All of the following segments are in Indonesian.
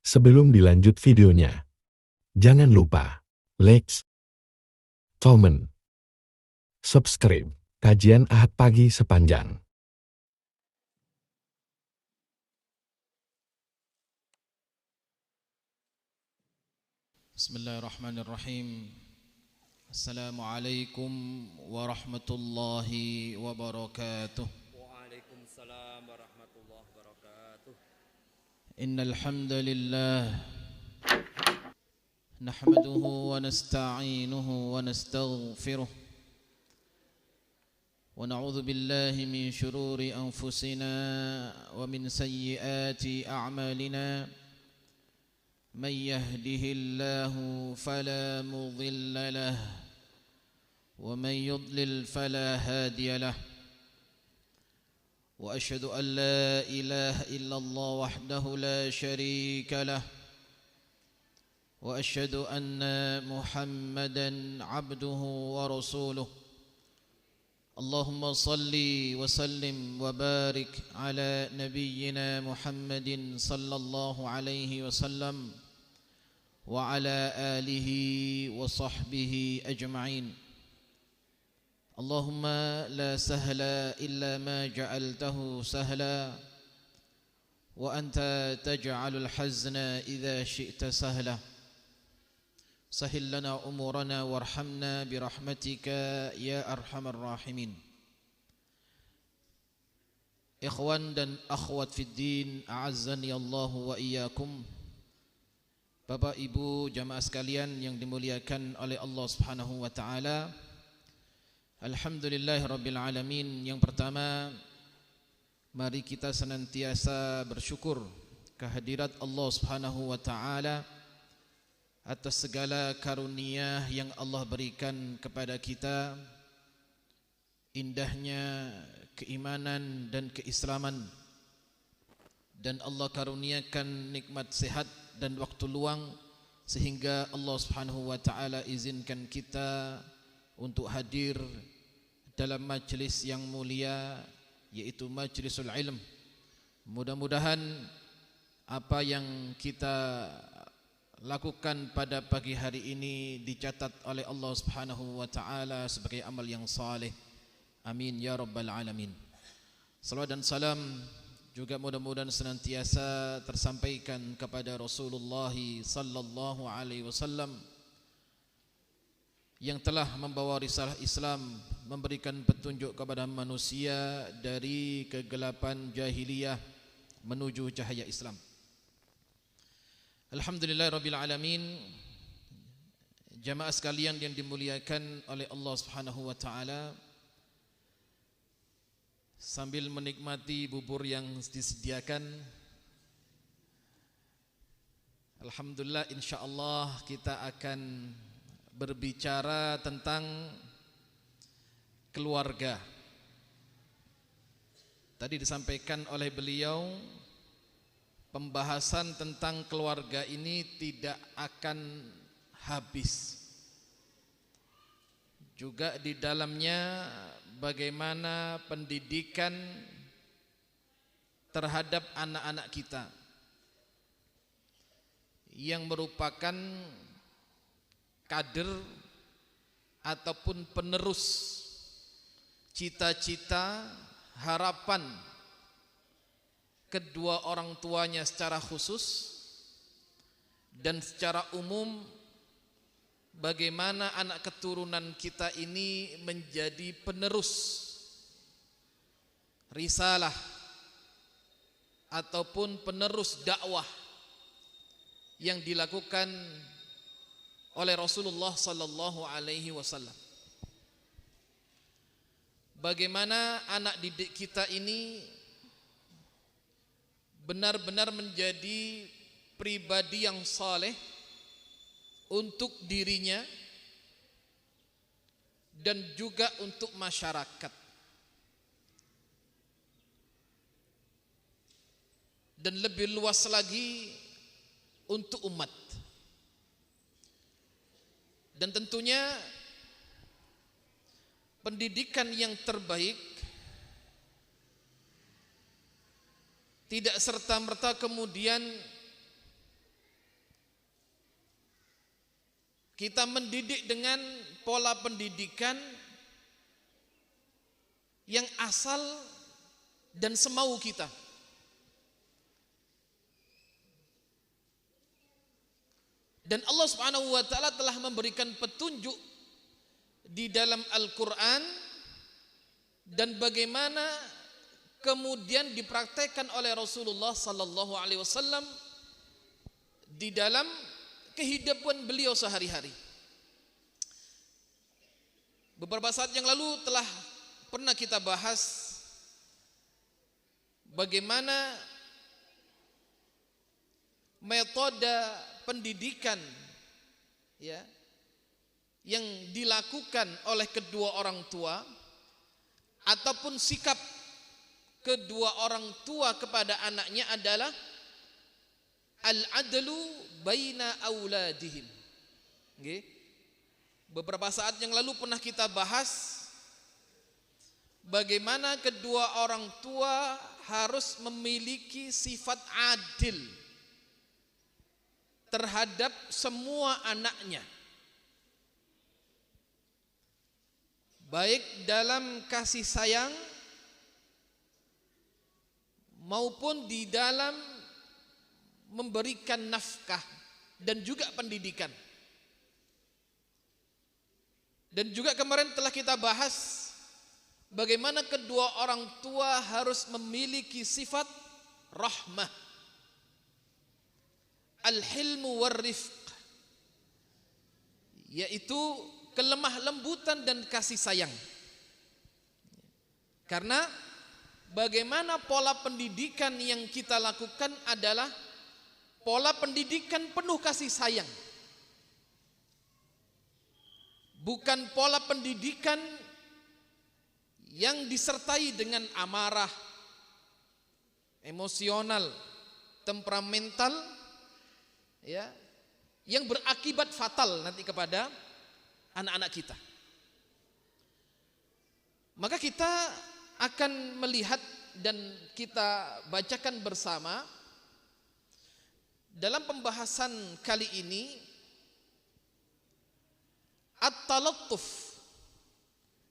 Sebelum dilanjut videonya, jangan lupa like, comment, subscribe kajian Ahad Pagi sepanjang. Bismillahirrahmanirrahim. Assalamualaikum warahmatullahi wabarakatuh. Waalaikumsalam warahmatullahi wabarakatuh. Innal hamdalillah nahmaduhu wa nasta'inuhu wa nastaghfiruh wa na'udzu billahi min shururi anfusina wa min sayyiati a'malina. من يهده الله فلا مضل له ومن يضلل فلا هادي له وأشهد أن لا إله إلا الله وحده لا شريك له وأشهد أن محمدا عبده ورسوله اللهم صل وسلم وبارك على نبينا محمد صلى الله عليه وسلم وعلى آله وصحبه أجمعين. اللهم لا سهل إلا ما جعلته سهلا وأنت تجعل الحزن إذا شئت سهلا. سهل لنا أمورنا وارحمنا برحمتك يا أرحم الراحمين. Ikhwan dan akhwat fid din, a'azzani Allah wa iyyakum. Bapak Ibu jamaah sekalian yang dimuliakan oleh Allah Subhanahu wa taala. Alhamdulillahirabbil alamin. Yang pertama, mari kita senantiasa bersyukur kehadirat Allah Subhanahu wa taala atas segala karunia yang Allah berikan kepada kita, indahnya keimanan dan keislaman, dan Allah karuniakan nikmat sehat dan waktu luang sehingga Allah Subhanahu wa taala izinkan kita untuk hadir dalam majlis yang mulia, yaitu majlisul ilm. Mudah-mudahan apa yang kita lakukan pada pagi hari ini dicatat oleh Allah Subhanahu wa taala sebagai amal yang saleh. Amin ya rabbal alamin. Salawat dan salam juga mudah-mudahan senantiasa tersampaikan kepada Rasulullah sallallahu alaihi wasallam yang telah membawa risalah Islam, memberikan petunjuk kepada manusia dari kegelapan jahiliyah menuju cahaya Islam. Alhamdulillahirabbil alamin. Jamaah sekalian yang dimuliakan oleh Allah Subhanahu wa taala, sambil menikmati bubur yang disediakan, alhamdulillah insyaallah kita akan berbicara tentang keluarga. Tadi disampaikan oleh beliau, pembahasan tentang keluarga ini tidak akan habis. Juga di dalamnya bagaimana pendidikan terhadap anak-anak kita yang merupakan kader ataupun penerus cita-cita, harapan kedua orang tuanya secara khusus dan secara umum, bagaimana anak keturunan kita ini menjadi penerus risalah ataupun penerus dakwah yang dilakukan oleh Rasulullah sallallahu alaihi wasallam. Bagaimana anak didik kita ini benar-benar menjadi pribadi yang saleh untuk dirinya dan juga untuk masyarakat, dan lebih luas lagi untuk umat. Dan tentunya pendidikan yang terbaik tidak serta-merta kemudian kita mendidik dengan pola pendidikan yang asal dan semau kita. Dan Allah Subhanahu wa taala telah memberikan petunjuk di dalam Al-Qur'an dan bagaimana kemudian dipraktekkan oleh Rasulullah sallallahu alaihi wasallam di dalam kehidupan beliau sehari-hari. Beberapa saat yang lalu telah pernah kita bahas bagaimana metode pendidikan ya yang dilakukan oleh kedua orang tua ataupun sikap kedua orang tua kepada anaknya adalah al-adlu baina auladihim. Okay. Beberapa saat yang lalu pernah kita bahas bagaimana kedua orang tua harus memiliki sifat adil terhadap semua anaknya, baik dalam kasih sayang maupun di dalam memberikan nafkah dan juga pendidikan. Dan juga kemarin telah kita bahas bagaimana kedua orang tua harus memiliki sifat rahmah, al-hilmu war-rifq, yaitu kelemah lembutan dan kasih sayang. Karena bagaimana pola pendidikan yang kita lakukan adalah pola pendidikan penuh kasih sayang, bukan pola pendidikan yang disertai dengan amarah, emosional, temperamental, ya, yang berakibat fatal nanti kepada anak-anak kita. Maka kita akan melihat dan kita bacakan bersama dalam pembahasan kali ini at-talattuf,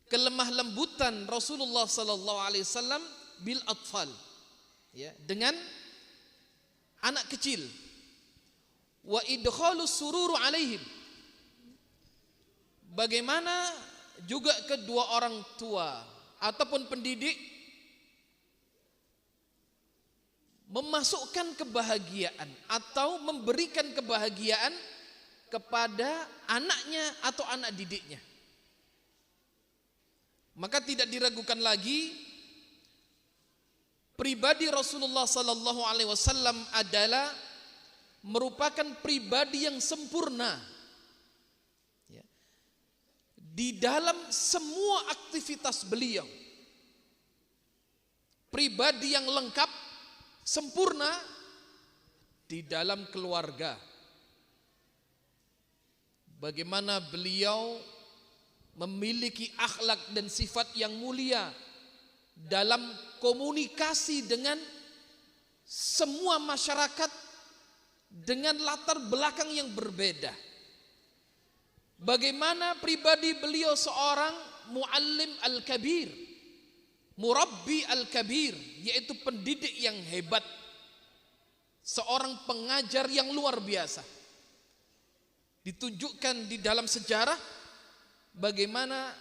kelemah lembutan Rasulullah sallallahu alaihi wasallam bil atfal, ya, dengan anak kecil, wa idkhalus sururu alaihim, bagaimana juga kedua orang tua ataupun pendidik memasukkan kebahagiaan atau memberikan kebahagiaan kepada anaknya atau anak didiknya. Maka tidak diragukan lagi pribadi Rasulullah sallallahu alaihi wasallam adalah merupakan pribadi yang sempurna, ya, di dalam semua aktivitas beliau. Pribadi yang lengkap, sempurna di dalam keluarga. Bagaimana beliau memiliki akhlak dan sifat yang mulia dalam komunikasi dengan semua masyarakat dengan latar belakang yang berbeda. Bagaimana pribadi beliau seorang muallim al-kabir, murabbi al-kabir, yaitu pendidik yang hebat, seorang pengajar yang luar biasa. Ditunjukkan di dalam sejarah bagaimana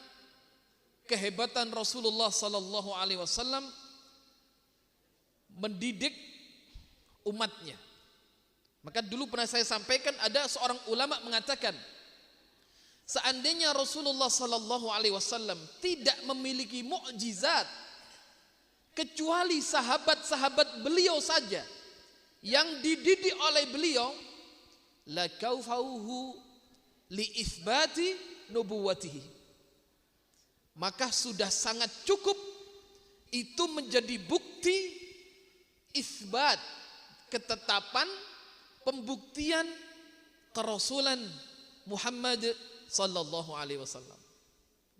kehebatan Rasulullah sallallahu alaihi wasallam mendidik umatnya. Maka dulu pernah saya sampaikan, ada seorang ulama mengatakan, seandainya Rasulullah sallallahu alaihi wasallam tidak memiliki mukjizat kecuali sahabat-sahabat beliau saja yang dididik oleh beliau, la kaufauhu li itsbati nubuwatihi, maka sudah sangat cukup itu menjadi bukti isbat, ketetapan, pembuktian kerasulan Muhammad sallallahu alaihi wasallam.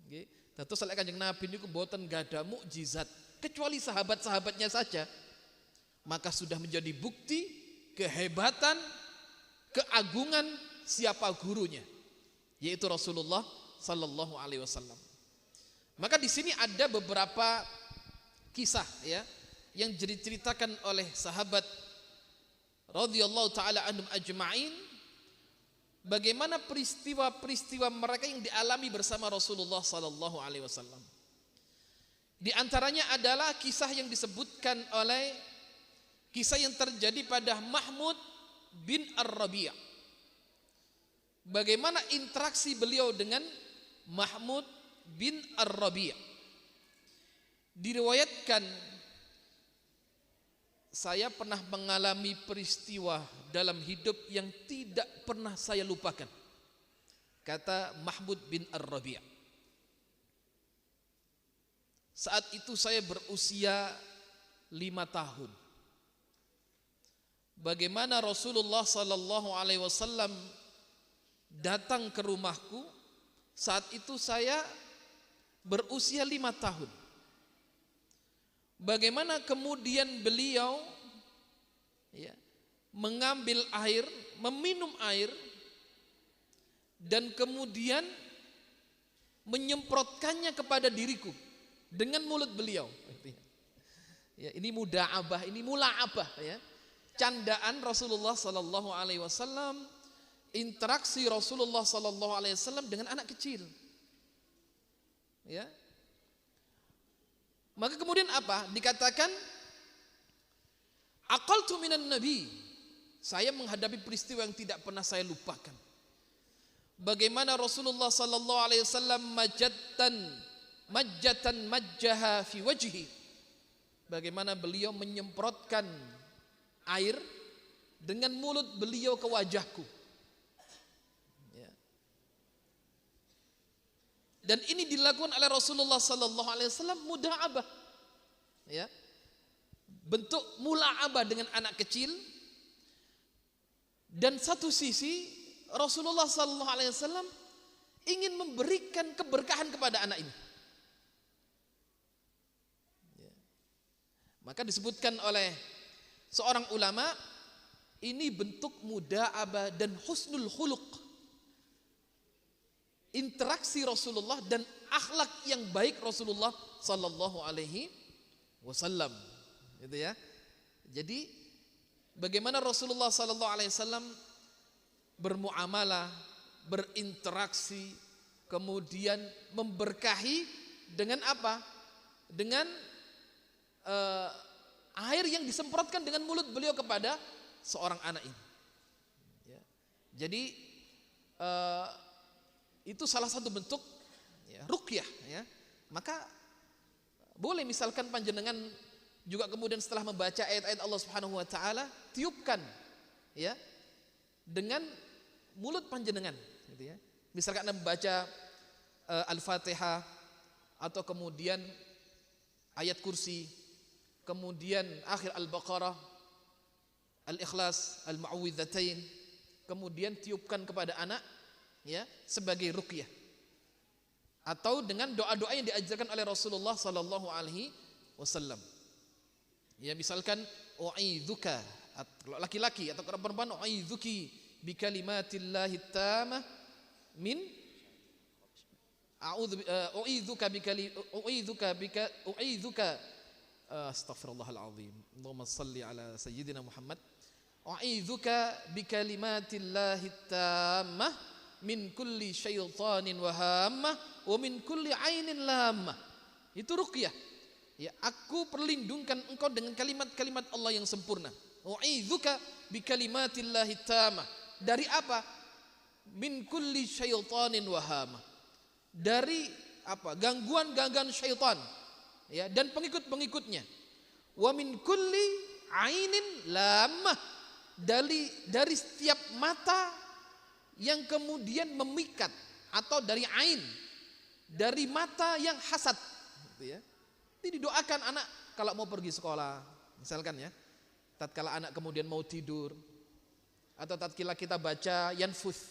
Nggih, dados lek Kanjeng Nabi niku mboten gadah mukjizat kecuali sahabat-sahabatnya saja, maka sudah menjadi bukti kehebatan, keagungan siapa gurunya. yaitu Rasulullah sallallahu alaihi wasallam. Maka di sini ada beberapa kisah ya yang diceritakan oleh sahabat radhiyallahu taala anhum ajma'in, bagaimana peristiwa-peristiwa mereka yang dialami bersama Rasulullah sallallahu alaihi wasallam. Di antaranya adalah kisah yang disebutkan oleh kisah yang terjadi pada Mahmud bin Ar-Rabi'. Bagaimana interaksi beliau dengan Mahmud bin Ar-Rabi'. Diriwayatkan, saya pernah mengalami peristiwa dalam hidup yang tidak pernah saya lupakan, kata Mahmud bin Ar-Rabi'. Saat itu saya berusia 5 tahun. Bagaimana Rasulullah sallallahu alaihi wasallam datang ke rumahku. Saat itu saya berusia 5 tahun. Bagaimana kemudian beliau ya, mengambil air, meminum air, dan kemudian menyemprotkannya kepada diriku dengan mulut beliau. Ya, ini muda'abah, ini mula'abah ya. Candaan Rasulullah sallallahu alaihi wasallam, interaksi Rasulullah sallallahu alaihi wasallam dengan anak kecil. Ya. Maka kemudian apa? Dikatakan aqaltu minan nabi. Saya menghadapi peristiwa yang tidak pernah saya lupakan. Bagaimana Rasulullah sallallahu alaihi wasallam majjatan majjaha fi wajhi. Bagaimana beliau menyemprotkan air dengan mulut beliau ke wajahku. Ya. Dan ini dilakukan oleh Rasulullah sallallahu alaihi wasallam muda'abah. Ya. Bentuk mula'abah dengan anak kecil. Dan satu sisi Rasulullah sallallahu alaihi wasallam ingin memberikan keberkahan kepada anak ini. Ya. Maka disebutkan oleh seorang ulama, ini bentuk muda'abah dan husnul khuluq, interaksi Rasulullah dan akhlak yang baik Rasulullah sallallahu alaihi wasallam, gitu ya. Jadi bagaimana Rasulullah sallallahu alaihi wasallam bermuamalah, berinteraksi, kemudian memberkahi dengan apa? Dengan air yang disemprotkan dengan mulut beliau kepada seorang anak ini. Ya. Jadi itu salah satu bentuk ya, ruqyah. Ya. Maka boleh misalkan panjenengan juga kemudian setelah membaca ayat-ayat Allah Subhanahu Wa Taala, tiupkan ya dengan mulut panjenengan. Gitu ya. Misalkan Anda membaca Al-Fatihah atau kemudian ayat kursi, kemudian akhir Al-Baqarah, Al-Ikhlas, Al-Mu'awwidzatain, kemudian tiupkan kepada anak ya sebagai ruqyah. Atau dengan doa-doa yang diajarkan oleh Rasulullah sallallahu alaihi wasallam. Ya misalkan u'idzuka, kalau laki-laki atau perempuan, u'idzuki bi kalimatillahi tammah min u'idzuka astaghfirullahalazim. Allahumma salli ala sayyidina Muhammad. U'idzuka bikalimatillahi tammah min kulli syaitanin wa hammah wa min kulli ainin lammah. Itu ruqyah. Ya, aku perlindungkan engkau dengan kalimat-kalimat Allah yang sempurna. U'idzuka bikalimatillahi tammah. Dari apa? Min kulli syaitanin wa hammah. Dari apa? Gangguan-gangguan syaitan. Ya, dan pengikut-pengikutnya. Wa min kulli ainin lamah, dari setiap mata yang kemudian memikat, atau dari ain, dari mata yang hasad, gitu ya. Ini didoakan anak kalau mau pergi sekolah, misalkan ya. Tatkala anak kemudian mau tidur, atau tatkala kita baca yanfuth,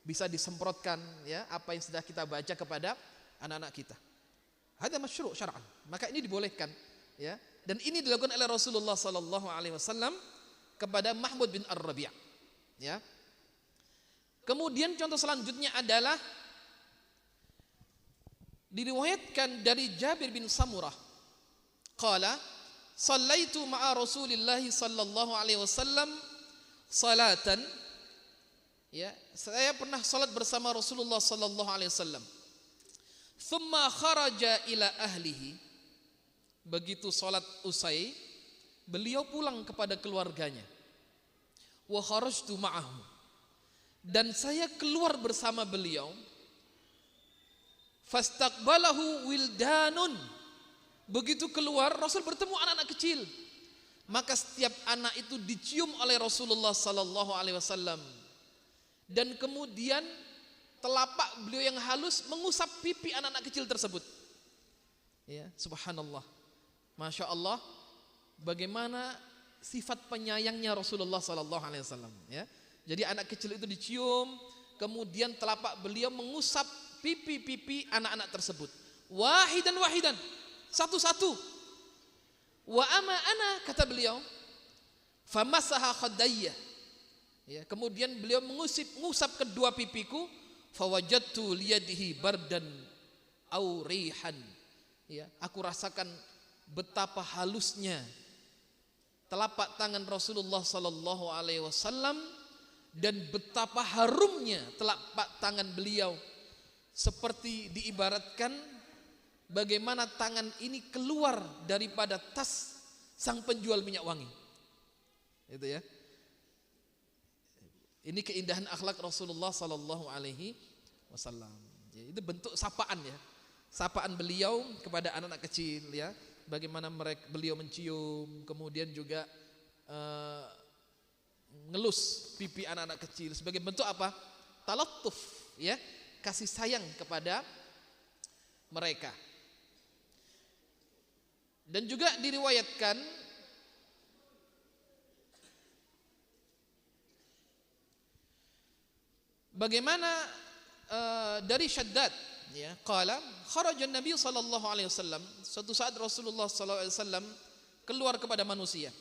bisa disemprotkan ya apa yang sudah kita baca kepada anak-anak kita. Hada masyru' syar'an. Maka ini dibolehkan ya. Dan ini dilakukan oleh Rasulullah sallallahu alaihi wasallam kepada Mahmud bin Ar-Rabi'. Ya. Kemudian contoh selanjutnya adalah diriwayatkan dari Jabir bin Samurah. Qala, "Shallaitu ma'a Rasulillah sallallahu alaihi wasallam salatan." Ya, saya pernah salat bersama Rasulullah sallallahu alaihi wasallam. Thumma kharaja ila ahlihi. Begitu salat usai, beliau pulang kepada keluarganya. Wa kharajtu ma'ahu. Dan saya keluar bersama beliau. Fastaqbalahu wildanun. Begitu keluar, Rasul bertemu anak-anak kecil. Maka setiap anak itu dicium oleh Rasulullah sallallahu alaihi wasallam. Dan kemudian telapak beliau yang halus mengusap pipi anak-anak kecil tersebut. Ya, subhanallah. Masya Allah, bagaimana sifat penyayangnya Rasulullah sallallahu alaihi wasallam, ya. Jadi anak kecil itu dicium, kemudian telapak beliau mengusap pipi-pipi anak-anak tersebut. Wahidan, satu-satu. Wa ama ana, kata beliau, famasaha khaddayya. Ya, kemudian beliau mengusap kedua pipiku, fawajadtu liyadihi bardan au rihan. Ya, aku rasakan betapa halusnya telapak tangan Rasulullah sallallahu alaihi wasallam dan betapa harumnya telapak tangan beliau, seperti diibaratkan bagaimana tangan ini keluar daripada tas sang penjual minyak wangi. Itu ya. Ini keindahan akhlak Rasulullah sallallahu alaihi wasallam. Itu bentuk sapaan ya. Sapaan beliau kepada anak-anak kecil ya. Bagaimana beliau mencium, kemudian juga ngelus pipi anak-anak kecil sebagai bentuk apa? Talattuf ya, kasih sayang kepada mereka. Dan juga diriwayatkan bagaimana dari Syaddad, ya, qala kharaja Nabi sallallahu alaihi wasallam. Suatu saat Rasulullah sallallahu alaihi wasallam keluar kepada manusia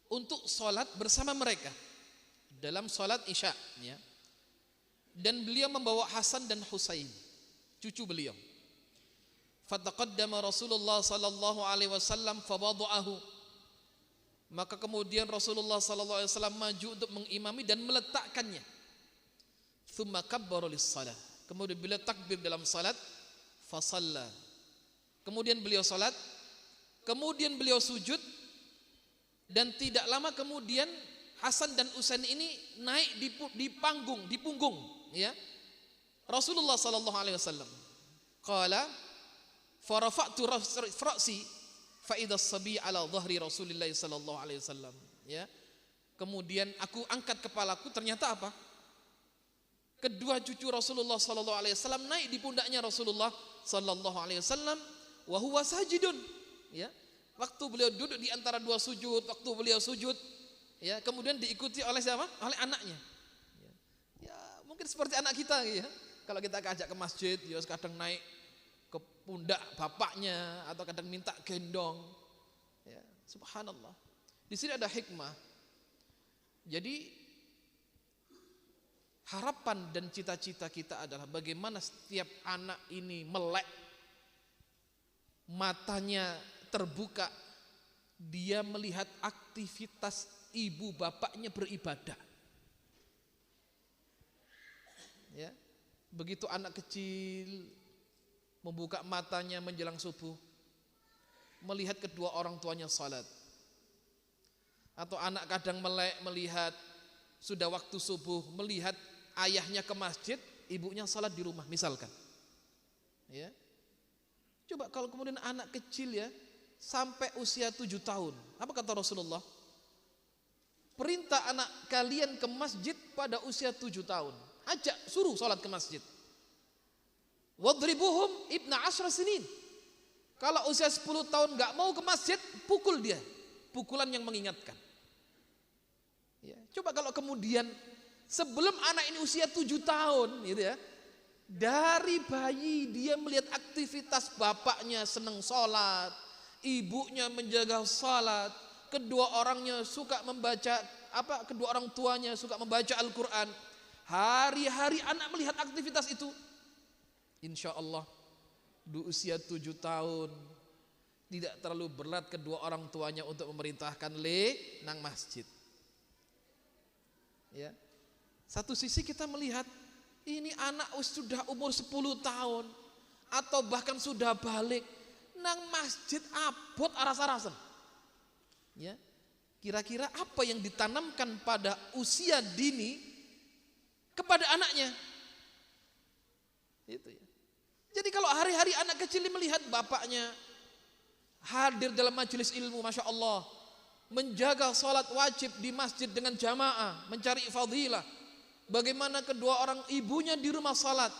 untuk salat bersama mereka dalam salat Isya, ya. Dan beliau membawa Hasan dan Husain, cucu beliau. Fataqaddama Rasulullah sallallahu alaihi wasallam fawada'ahu. Maka kemudian Rasulullah sallallahu alaihi wasallam maju untuk mengimami dan meletakkannya. Thumma kabbara lis-shalah. Kemudian beliau takbir dalam salat, fa shalla. Kemudian beliau salat, kemudian beliau sujud, dan tidak lama kemudian Hasan dan Husain ini naik di punggung, ya. Rasulullah sallallahu alaihi wasallam. Qala fa rafa'tu ra'si fa idza as-sabi ala dhahri Rasulillah sallallahu alaihi wasallam, ya. Kemudian aku angkat kepalaku, ternyata apa? Kedua cucu Rasulullah sallallahu alaihi wasallam naik di pundaknya Rasulullah sallallahu alaihi wasallam wa huwa sajidun, ya. Waktu beliau duduk di antara dua sujud, waktu beliau sujud, ya, kemudian diikuti oleh siapa? Oleh anaknya. Ya, mungkin seperti anak kita, ya. Kalau kita ajak ke masjid, ya kadang naik ke pundak bapaknya atau kadang minta gendong. Ya, subhanallah. Di sini ada hikmah. Jadi harapan dan cita-cita kita adalah bagaimana setiap anak ini melek, matanya terbuka, dia melihat aktivitas ibu bapaknya beribadah. Ya, begitu anak kecil membuka matanya menjelang subuh, melihat kedua orang tuanya salat. Atau anak kadang melek melihat sudah waktu subuh, melihat ayahnya ke masjid, ibunya salat di rumah misalkan. Ya. Coba kalau kemudian anak kecil, ya, sampai usia 7 tahun, apa kata Rasulullah? Perintah anak kalian ke masjid pada usia 7 tahun. Ajak, suruh salat ke masjid. Wadribuhum ibna 10 sinin. Kalau usia 10 tahun gak mau ke masjid, pukul dia. Pukulan yang mengingatkan. Ya, coba kalau kemudian sebelum anak ini usia 7 tahun, gitu ya, dari bayi dia melihat aktivitas bapaknya senang sholat, ibunya menjaga sholat, kedua orangnya suka membaca kedua orang tuanya suka membaca Al-Quran. hari-hari anak melihat aktivitas itu, insya Allah di usia 7 tahun tidak terlalu berat kedua orang tuanya untuk memerintahkan nang masjid. Ya. Satu sisi kita melihat ini anak sudah umur 10 tahun atau bahkan sudah balik nang masjid abot aras-arasan. Ya. Kira-kira apa yang ditanamkan pada usia dini kepada anaknya? Itu ya. Jadi kalau hari-hari anak kecil melihat bapaknya hadir dalam majelis ilmu, Masya Allah, menjaga sholat wajib di masjid dengan jamaah, mencari fadilah, bagaimana kedua orang ibunya di rumah sholat,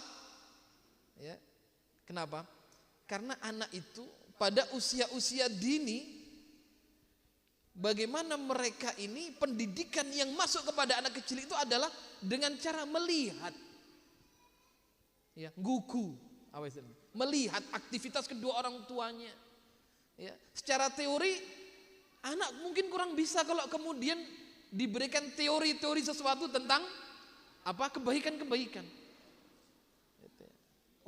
ya. Kenapa? Karena anak itu pada usia-usia dini, bagaimana mereka ini pendidikan yang masuk kepada anak kecil itu adalah dengan cara melihat, ya, gugu, melihat aktivitas kedua orang tuanya. Ya, secara teori anak mungkin kurang bisa kalau kemudian diberikan teori-teori sesuatu tentang apa kebaikan-kebaikan.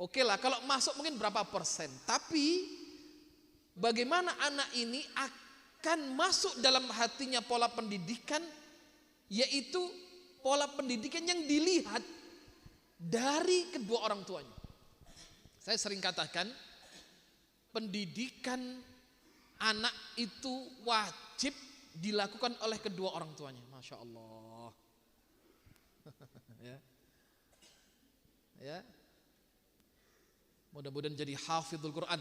Oke lah kalau masuk mungkin berapa persen, tapi bagaimana anak ini akan masuk dalam hatinya pola pendidikan, yaitu pola pendidikan yang dilihat dari kedua orang tuanya. Saya sering katakan pendidikan anak itu wajib dilakukan oleh kedua orang tuanya. Masya Allah. Ya. Ya. Mudah-mudahan jadi hafidhul Quran.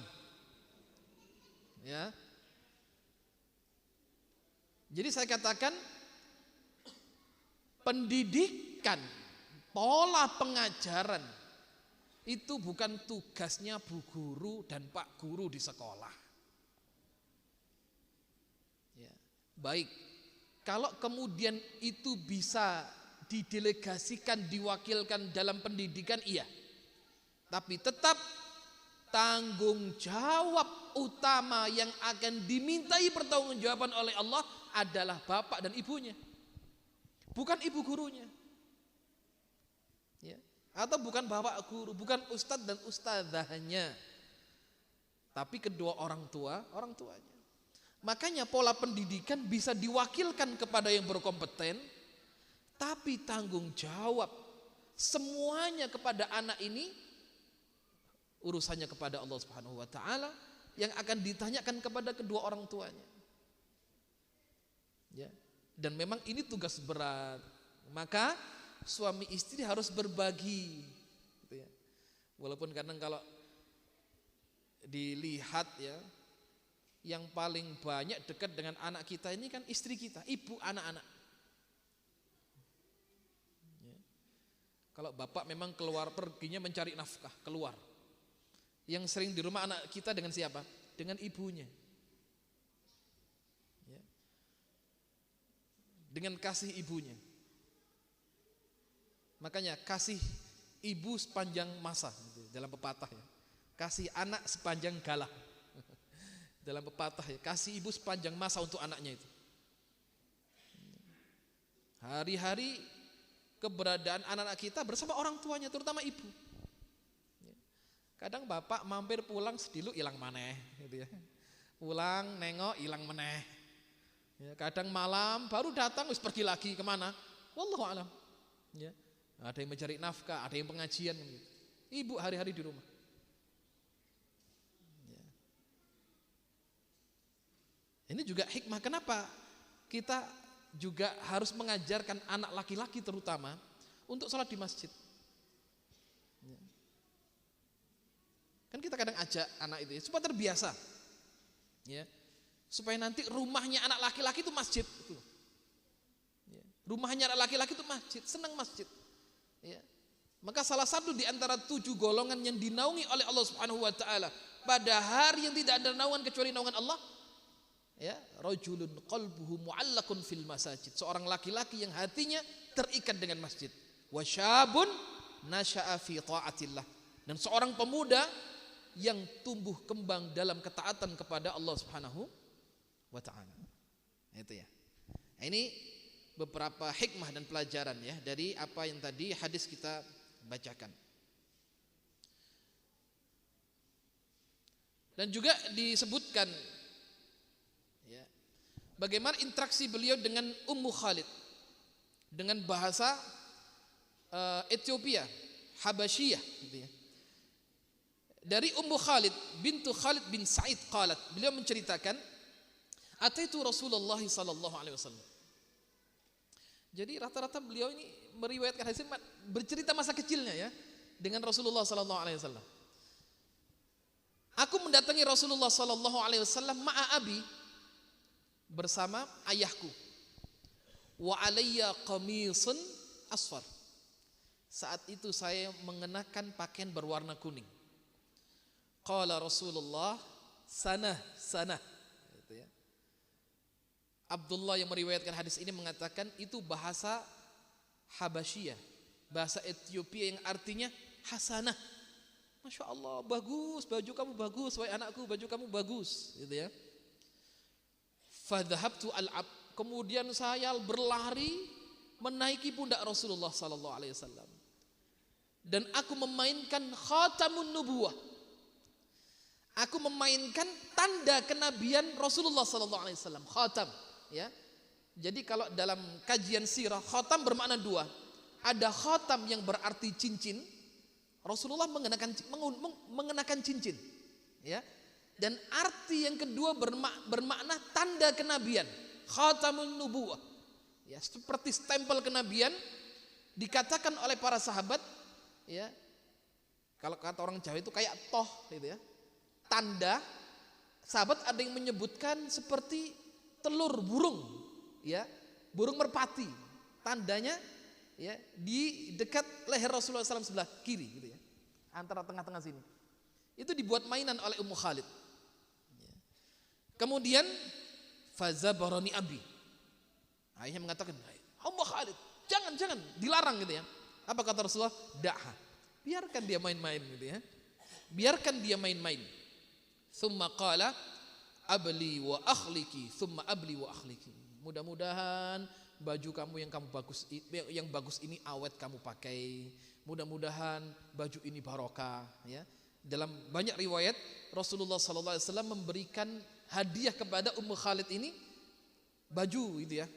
Ya. Jadi saya katakan pendidikan, pola pengajaran itu bukan tugasnya bu guru dan pak guru di sekolah. Ya. Baik, kalau kemudian itu bisa didelegasikan, diwakilkan dalam pendidikan, iya. Tapi tetap tanggung jawab utama yang akan dimintai pertanggungjawaban oleh Allah adalah bapak dan ibunya, bukan ibu gurunya, ya. Atau bukan bapak guru, bukan ustadz dan ustadzahnya, tapi kedua orang tuanya. Makanya pola pendidikan bisa diwakilkan kepada yang berkompeten, tapi tanggung jawab semuanya kepada anak ini urusannya kepada Allah Subhanahu wa taala, yang akan ditanyakan kepada kedua orang tuanya. Ya. Dan memang ini tugas berat. Maka suami istri harus berbagi, gitu ya. Walaupun kadang kalau dilihat, ya, yang paling banyak dekat dengan anak kita ini kan istri kita, ibu anak-anak. Ya. Kalau bapak memang keluar perginya mencari nafkah, keluar. Yang sering di rumah anak kita dengan siapa? Dengan ibunya. Ya. Dengan kasih ibunya. Makanya kasih ibu sepanjang masa, gitu, dalam pepatah, ya. Kasih anak sepanjang galah. Dalam pepatah, ya, kasih ibu sepanjang masa untuk anaknya itu. Hari-hari keberadaan anak-anak kita bersama orang tuanya, terutama ibu. Kadang bapak mampir pulang sedilu hilang maneh, gitu ya. Pulang nengok hilang maneh. Ya, kadang malam baru datang wis pergi lagi kemana? Wallahu a'lam. Ya. Ada yang mencari nafkah, ada yang pengajian, gitu. Ibu hari-hari di rumah. Ya. Ini juga hikmah kenapa kita juga harus mengajarkan anak laki-laki terutama untuk sholat di masjid. Ya. Kan kita kadang ajak anak itu supaya terbiasa, ya, supaya nanti rumahnya anak laki-laki itu masjid, itu, ya. Rumahnya anak laki-laki itu masjid, senang masjid, ya. Maka salah satu di antara 7 golongan yang dinaungi oleh Allah Subhanahu Wa Taala pada hari yang tidak ada naungan kecuali naungan Allah, ya, rajulun qalbuhu mu'allaqun fil masajid, seorang laki-laki yang hatinya terikat dengan masjid, wa syabun nasha'a fi ta'atillah, dan seorang pemuda yang tumbuh kembang dalam ketaatan kepada Allah Subhanahu wa taala. Itu ya. Ini beberapa hikmah dan pelajaran ya dari apa yang tadi hadis kita bacakan. Dan juga disebutkan ya, bagaimana interaksi beliau dengan Ummu Khalid dengan bahasa Ethiopia, Habasyiyah gitu ya. Dari Ummu Khalid bintu Khalid bin Sa'id qalat, beliau menceritakan, ataitu Rasulullah sallallahu alaihi wasallam. Jadi rata-rata beliau ini meriwayatkan hadis bercerita masa kecilnya ya dengan Rasulullah sallallahu alaihi wasallam. Aku mendatangi Rasulullah sallallahu alaihi wasallam ma'a abi, bersama ayahku. Wa alayya qamisun asfar. Saat itu saya mengenakan pakaian berwarna kuning. Qala Rasulullah sanah gitu ya. Abdullah yang meriwayatkan hadis ini mengatakan itu bahasa Habasyiyah, bahasa Ethiopia yang artinya hasanah. Masya Allah, bagus, baju kamu bagus, wahai anakku, baju kamu bagus, gitu ya. Fadhahabtu al'ab, kemudian saya berlari menaiki pundak Rasulullah sallallahu alaihi wasallam. Dan aku memainkan khatamun nubuwah. Aku memainkan tanda kenabian Rasulullah sallallahu alaihi wasallam, khatam, ya. Jadi kalau dalam kajian sirah, khatam bermakna dua. Ada khatam yang berarti cincin. Rasulullah mengenakan cincin, ya. Dan arti yang kedua bermakna tanda kenabian, khatamun nubuwah, ya, seperti stempel kenabian. Dikatakan oleh para sahabat, ya, kalau kata orang Jawa itu kayak toh, gitu ya, tanda. Sahabat ada yang menyebutkan seperti telur burung, ya, burung merpati, tandanya ya di dekat leher Rasulullah SAW sebelah kiri gitu ya, antara tengah-tengah sini. Itu dibuat mainan oleh Ummu Khalid. Kemudian fazabarani abi, ayahnya mengatakan, Ummu Khalid jangan dilarang gitu ya. Apa kata Rasulullah? Da'ha, biarkan dia main-main gitu ya, biarkan dia main-main. Thumma qala abli wa akhliki, thumma abli wa akhliki. Mudah-mudahan baju kamu yang bagus ini awet kamu pakai. Mudah-mudahan baju ini barokah, ya. Dalam banyak riwayat Rasulullah sallallahu alaihi wasallam memberikan hadiah kepada Ummu Khalid ini baju gitu ya.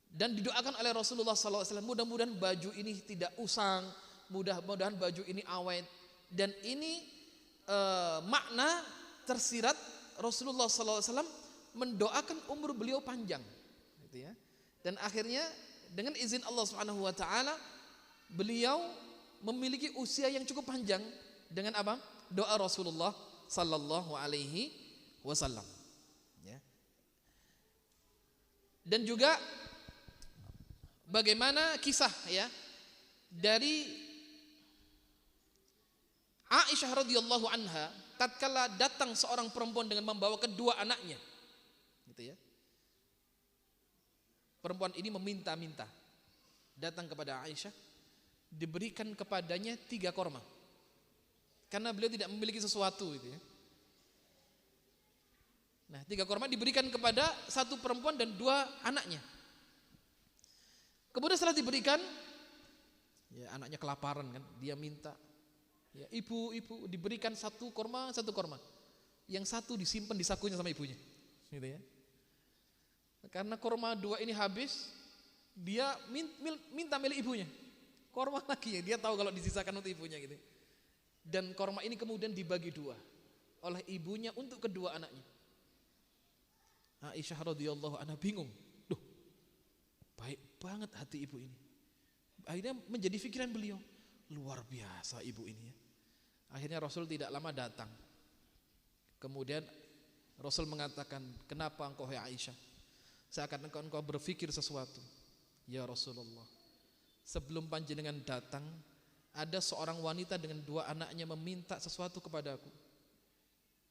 Dan didoakan oleh Rasulullah sallallahu alaihi wasallam, mudah-mudahan baju ini tidak usang, mudah-mudahan baju ini awet. Dan ini makna tersirat Rasulullah sallallahu alaihi wasallam mendoakan umur beliau panjang gitu ya. Dan akhirnya dengan izin Allah Subhanahu wa taala beliau memiliki usia yang cukup panjang dengan apa? Doa Rasulullah sallallahu alaihi wasallam, ya. Dan juga bagaimana kisah ya dari Aisyah radhiyallahu anha tatkala datang seorang perempuan dengan membawa kedua anaknya gitu ya. Perempuan ini meminta-minta datang kepada Aisyah, diberikan kepadanya 3 korma karena beliau tidak memiliki sesuatu gitu ya. Nah, 3 korma diberikan kepada satu perempuan dan 2 anaknya. Kemudian setelah diberikan, ya anaknya kelaparan kan, dia minta, ya ibu diberikan 1 korma. Yang 1 disimpan di sakunya sama ibunya, gitu ya. Karena korma 2 ini habis, dia minta milik ibunya. Korma lagi ya, dia tahu kalau disisakan untuk ibunya gitu. Dan korma ini kemudian dibagi 2 oleh ibunya untuk kedua anaknya. Aisyah radhiyallahu anha bingung, duh, baik banget hati ibu ini. Akhirnya menjadi pikiran beliau, luar biasa ibu ini ya. Akhirnya Rasul tidak lama datang. Kemudian Rasul mengatakan, kenapa engkau ya Aisyah? Seakan engkau berpikir sesuatu. Ya Rasulullah, sebelum panjenengan datang, ada seorang wanita dengan 2 anaknya meminta sesuatu kepadaku.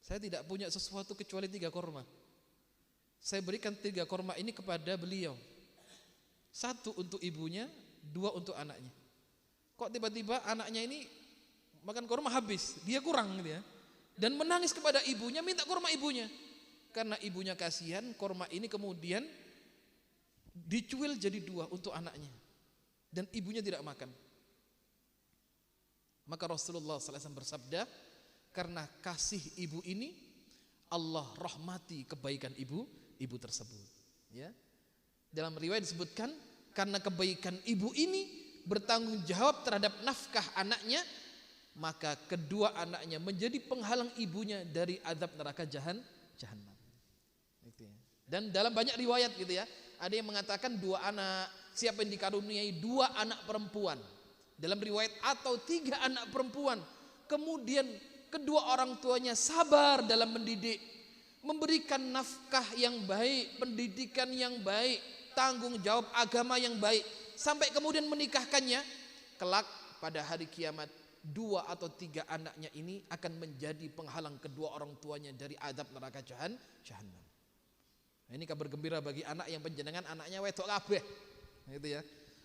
Saya tidak punya sesuatu kecuali 3 korma. Saya berikan 3 korma ini kepada beliau. 1 untuk ibunya, 2 untuk anaknya. Kok tiba-tiba anaknya ini makan korma habis, dia kurang gitu ya. Dan menangis kepada ibunya, minta korma ibunya. Karena ibunya kasihan, korma ini kemudian dicuil jadi 2 untuk anaknya, dan ibunya tidak makan. Maka Rasulullah SAW bersabda, karena kasih ibu ini Allah rahmati kebaikan ibu tersebut. Ya. Dalam riwayat disebutkan, karena kebaikan ibu ini bertanggung jawab terhadap nafkah anaknya, maka kedua anaknya menjadi penghalang ibunya dari azab neraka jahanam. Gitu ya. Dan dalam banyak riwayat gitu ya, ada yang mengatakan 2 anak, siapa yang dikaruniai 2 anak perempuan. Dalam riwayat atau 3 anak perempuan, kemudian kedua orang tuanya sabar dalam mendidik, memberikan nafkah yang baik, pendidikan yang baik, tanggung jawab agama yang baik, sampai kemudian menikahkannya. Kelak pada hari kiamat 2 atau 3 anaknya ini akan menjadi penghalang kedua orang tuanya dari azab neraka jahanam. Nah, ini kabar gembira bagi anak yang panjenengan anaknya wedok kabeh, gitu ya.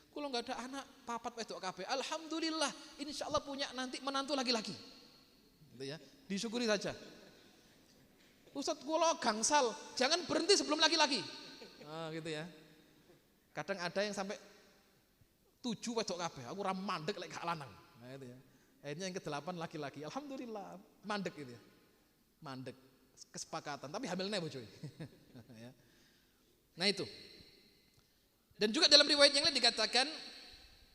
Kalau nggak ada anak 4 wedok kabeh, alhamdulillah, insyaallah punya nanti menantu laki-laki, gitu ya. Disyukuri saja. Ustadz, kalau gangsal, jangan berhenti sebelum laki-laki. Nah, gitu ya. Kadang ada yang sampai 7 wedok kabeh, aku ora mandek lek gak lanang. Nah, gitu ya. Akhirnya yang ke-8 laki-laki. Alhamdulillah, mandek gitu ya. Mandek, kesepakatan, tapi hamilnya bojoy. Ya. Nah itu. Dan juga dalam riwayat yang lain dikatakan,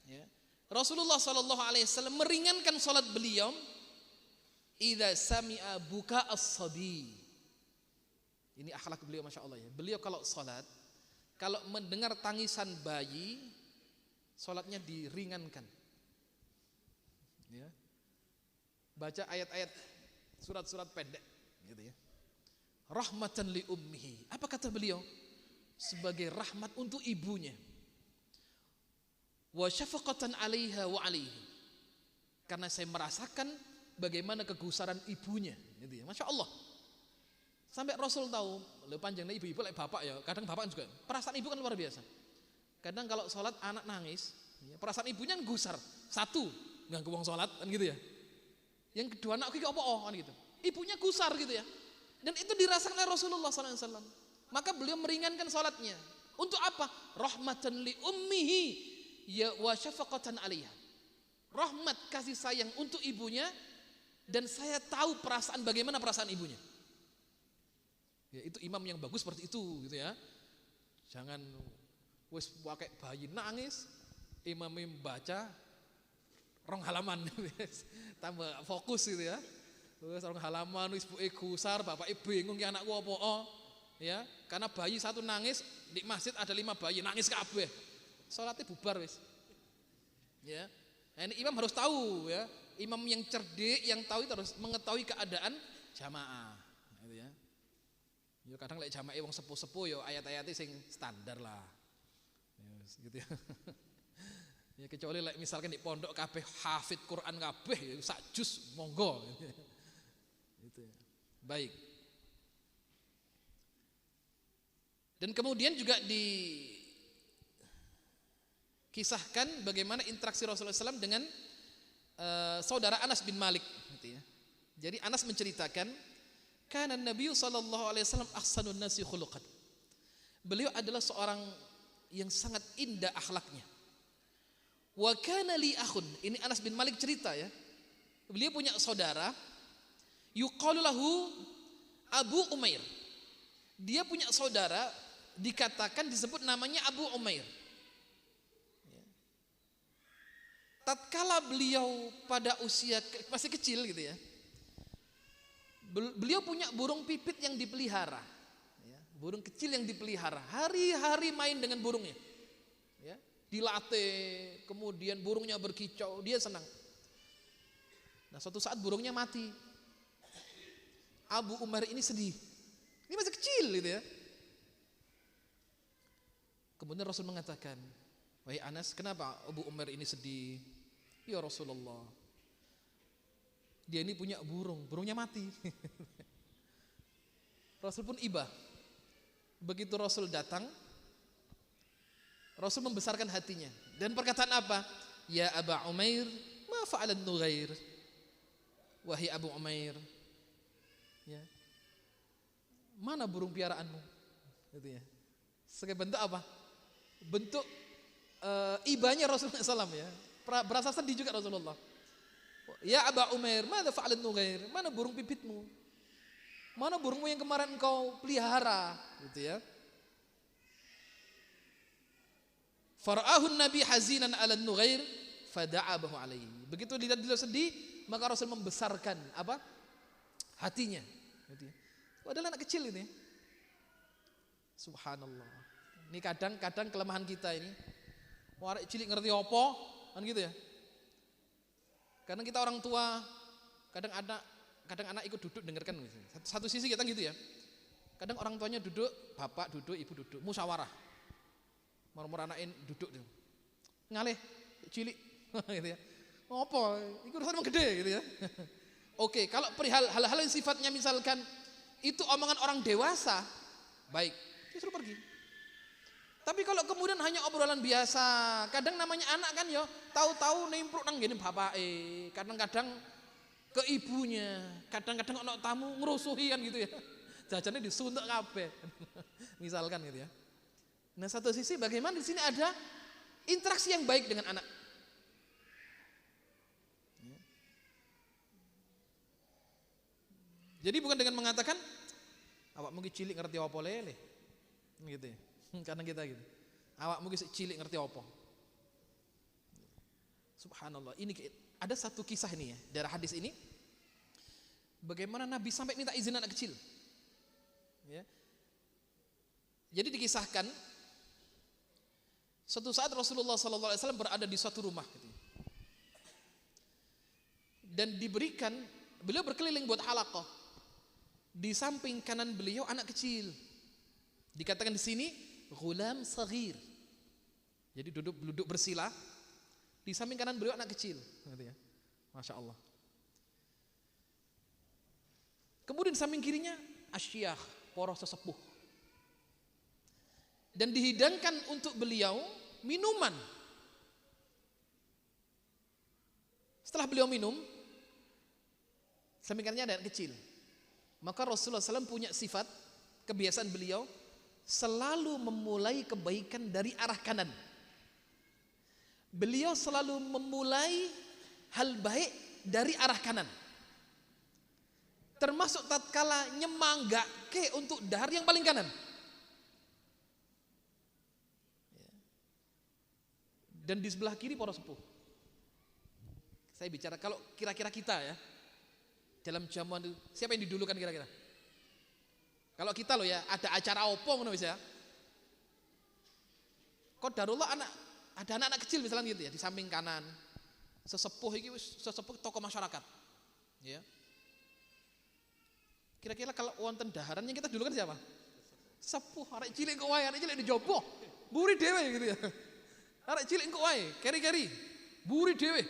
ya, Rasulullah SAW meringankan salat beliau idza sami'a buka as-sabi. Ini akhlak beliau, masya Allah ya. Beliau kalau salat, kalau mendengar tangisan bayi, salatnya diringankan. Ya. Baca ayat-ayat surat-surat pendek, gitu ya. Rahmatan li ummihi. Apa kata beliau? Sebagai rahmat untuk ibunya. Wa syafaqatan 'alaiha wa 'alaihi. Karena saya merasakan bagaimana kegusaran ibunya, gitu ya. Masya Allah. Sampai Rasul tahu, lho panjangnya ibu-ibu like bapak ya. Kadang bapak juga. Perasaan ibu kan luar biasa. Kadang kalau sholat anak nangis, ya, perasaan ibunya gusar. 1, ganggu wong sholat kan gitu ya. Yang kedua, anak iki apa kan gitu. Ibunya gusar gitu ya. Dan itu dirasakan oleh Rasulullah SAW. Maka beliau meringankan sholatnya. Untuk apa? Rahmatan li ummihi ya wa syafaqatan 'alaiha. Rahmat, kasih sayang untuk ibunya, dan saya tahu bagaimana perasaan ibunya. Ya, itu imam yang bagus seperti itu, gitu ya. Jangan wis pakai bayi nangis, imam baca rong halaman, tambah fokus gitu ya. Wis rong halaman wis buke gusar, bapake bingung ki anakku apa. Ya, karena bayi 1 nangis, di masjid ada 5 bayi nangis kabeh. Salatnya bubar wis. Ya. Nah, ini imam harus tahu ya. Imam yang cerdik, yang tahu itu harus mengetahui keadaan jamaah, gitu ya. Ya kadang lek jamaah wong sepuh-sepuh ya ayat-ayatnya sing standar lah. Ya, gitu ya. Ya kecuali lek misalkan di pondok kabeh hafid Quran kabeh ya sak juz monggo. Gitu ya. Baik. Dan kemudian juga dikisahkan bagaimana interaksi Rasulullah SAW dengan saudara Anas bin Malik, gitu ya. Jadi Anas menceritakan, kana Nabi sallallahu alaihi wasallam ahsanun nasi khuluqan. Beliau adalah seorang yang sangat indah akhlaknya. Wa kana li akhun, ini Anas bin Malik cerita ya. Beliau punya saudara yuqalu lahu Abu Umair. Dia punya saudara dikatakan disebut namanya Abu Umair. Tatkala beliau pada usia masih kecil gitu ya, beliau punya burung pipit yang dipelihara, ya, burung kecil yang dipelihara, hari-hari main dengan burungnya, ya, dilatih, kemudian burungnya berkicau, dia senang. Nah suatu saat burungnya mati, Abu Umar ini sedih, ini masih kecil gitu ya. Kemudian Rasul mengatakan, wahai Anas, kenapa Abu Umar ini sedih? Ya Rasulullah, dia ini punya burungnya mati. Rasul pun iba. Begitu Rasul datang, Rasul membesarkan hatinya. Dan perkataan apa? Ya Aba Umair, ma fa'alan nughair. Wahai Abu Umair, ya, mana burung piaraanmu? Gitu ya. Sebagai bentuk apa? bentuk ibanya Rasulullah SAW ya. Berasa sedih juga Rasulullah. Ya Aba Umair, mana fa'alat nughair? Mana burung pipitmu? Mana burungmu yang kemarin engkau pelihara? Gitu ya. Fara'ahun Nabi hazinan 'ala nughair fada'abahu alaihi. Begitu dilihat beliau sedih, maka Rasul membesarkan apa? Hatinya. Gitu ya. Padahal anak kecil ini. Subhanallah. Ini kadang-kadang kelemahan kita ini. Warek cilik ngerti apa? Kan gitu ya. Kadang kita orang tua, kadang anak ikut duduk dengarkan. Satu sisi kita gitu ya. Kadang orang tuanya duduk, bapak duduk, ibu duduk, musyawarah. Marmur anakin duduk tuh. Ngalih cilik gitu ya. Apa? Iku urusan gede gitu ya. Oke, kalau perihal hal-hal yang sifatnya misalkan itu omongan orang dewasa, baik, disuruh pergi. Tapi kalau kemudian hanya obrolan biasa, kadang namanya anak kan ya, tahu-tahu nimpruk nang gini bapak, kadang-kadang ke ibunya, kadang-kadang ono tamu ngerusuhi kan gitu ya. Jajannya disuntuk kabeh. Misalkan gitu ya. Nah, satu sisi bagaimana di sini ada interaksi yang baik dengan anak. Jadi bukan dengan mengatakan awak mungkin cilik ngerti apa lele. Gitu ya. Karena kita gitu. Awak mungkin cilik ngerti apa. Subhanallah. Ini ada satu kisah ini ya, dari hadis ini. Bagaimana Nabi sampai minta izin anak kecil. Ya. Jadi dikisahkan suatu saat Rasulullah SAW berada di suatu rumah gitu. Dan diberikan, beliau berkeliling buat halaqah. Di samping kanan beliau anak kecil. Dikatakan di sini ghulam saghir. Jadi duduk bersila. Di samping kanan beliau anak kecil, gitu ya. Masya Allah. Kemudian di samping kirinya asyikh, poros sesepuh. Dan dihidangkan untuk beliau minuman. Setelah beliau minum, samping kanannya ada anak kecil. Maka Rasulullah SAW punya sifat, kebiasaan beliau selalu memulai kebaikan dari arah kanan. Beliau selalu memulai hal baik dari arah kanan. Termasuk tatkala nyemanggake untuk dahar yang paling kanan. Dan di sebelah kiri para sepuh. Saya bicara kalau kira-kira kita ya, dalam jamuan itu siapa yang didulukan kira-kira? Kalau kita loh ya, ada acara opo ngono wis ya. Qadarullah ada anak-anak kecil misalnya gitu ya, di samping kanan. Sesepuh iki wis sesepuh tokoh masyarakat. Ya. Kira-kira kalau wonten daharan yang kita dulukan siapa? Sepuh, arek cilik kok wae, arek cilik dijopo. Buri dhewe gitu ya. Arek cilik kok wae, keri-keri. Buri dhewe.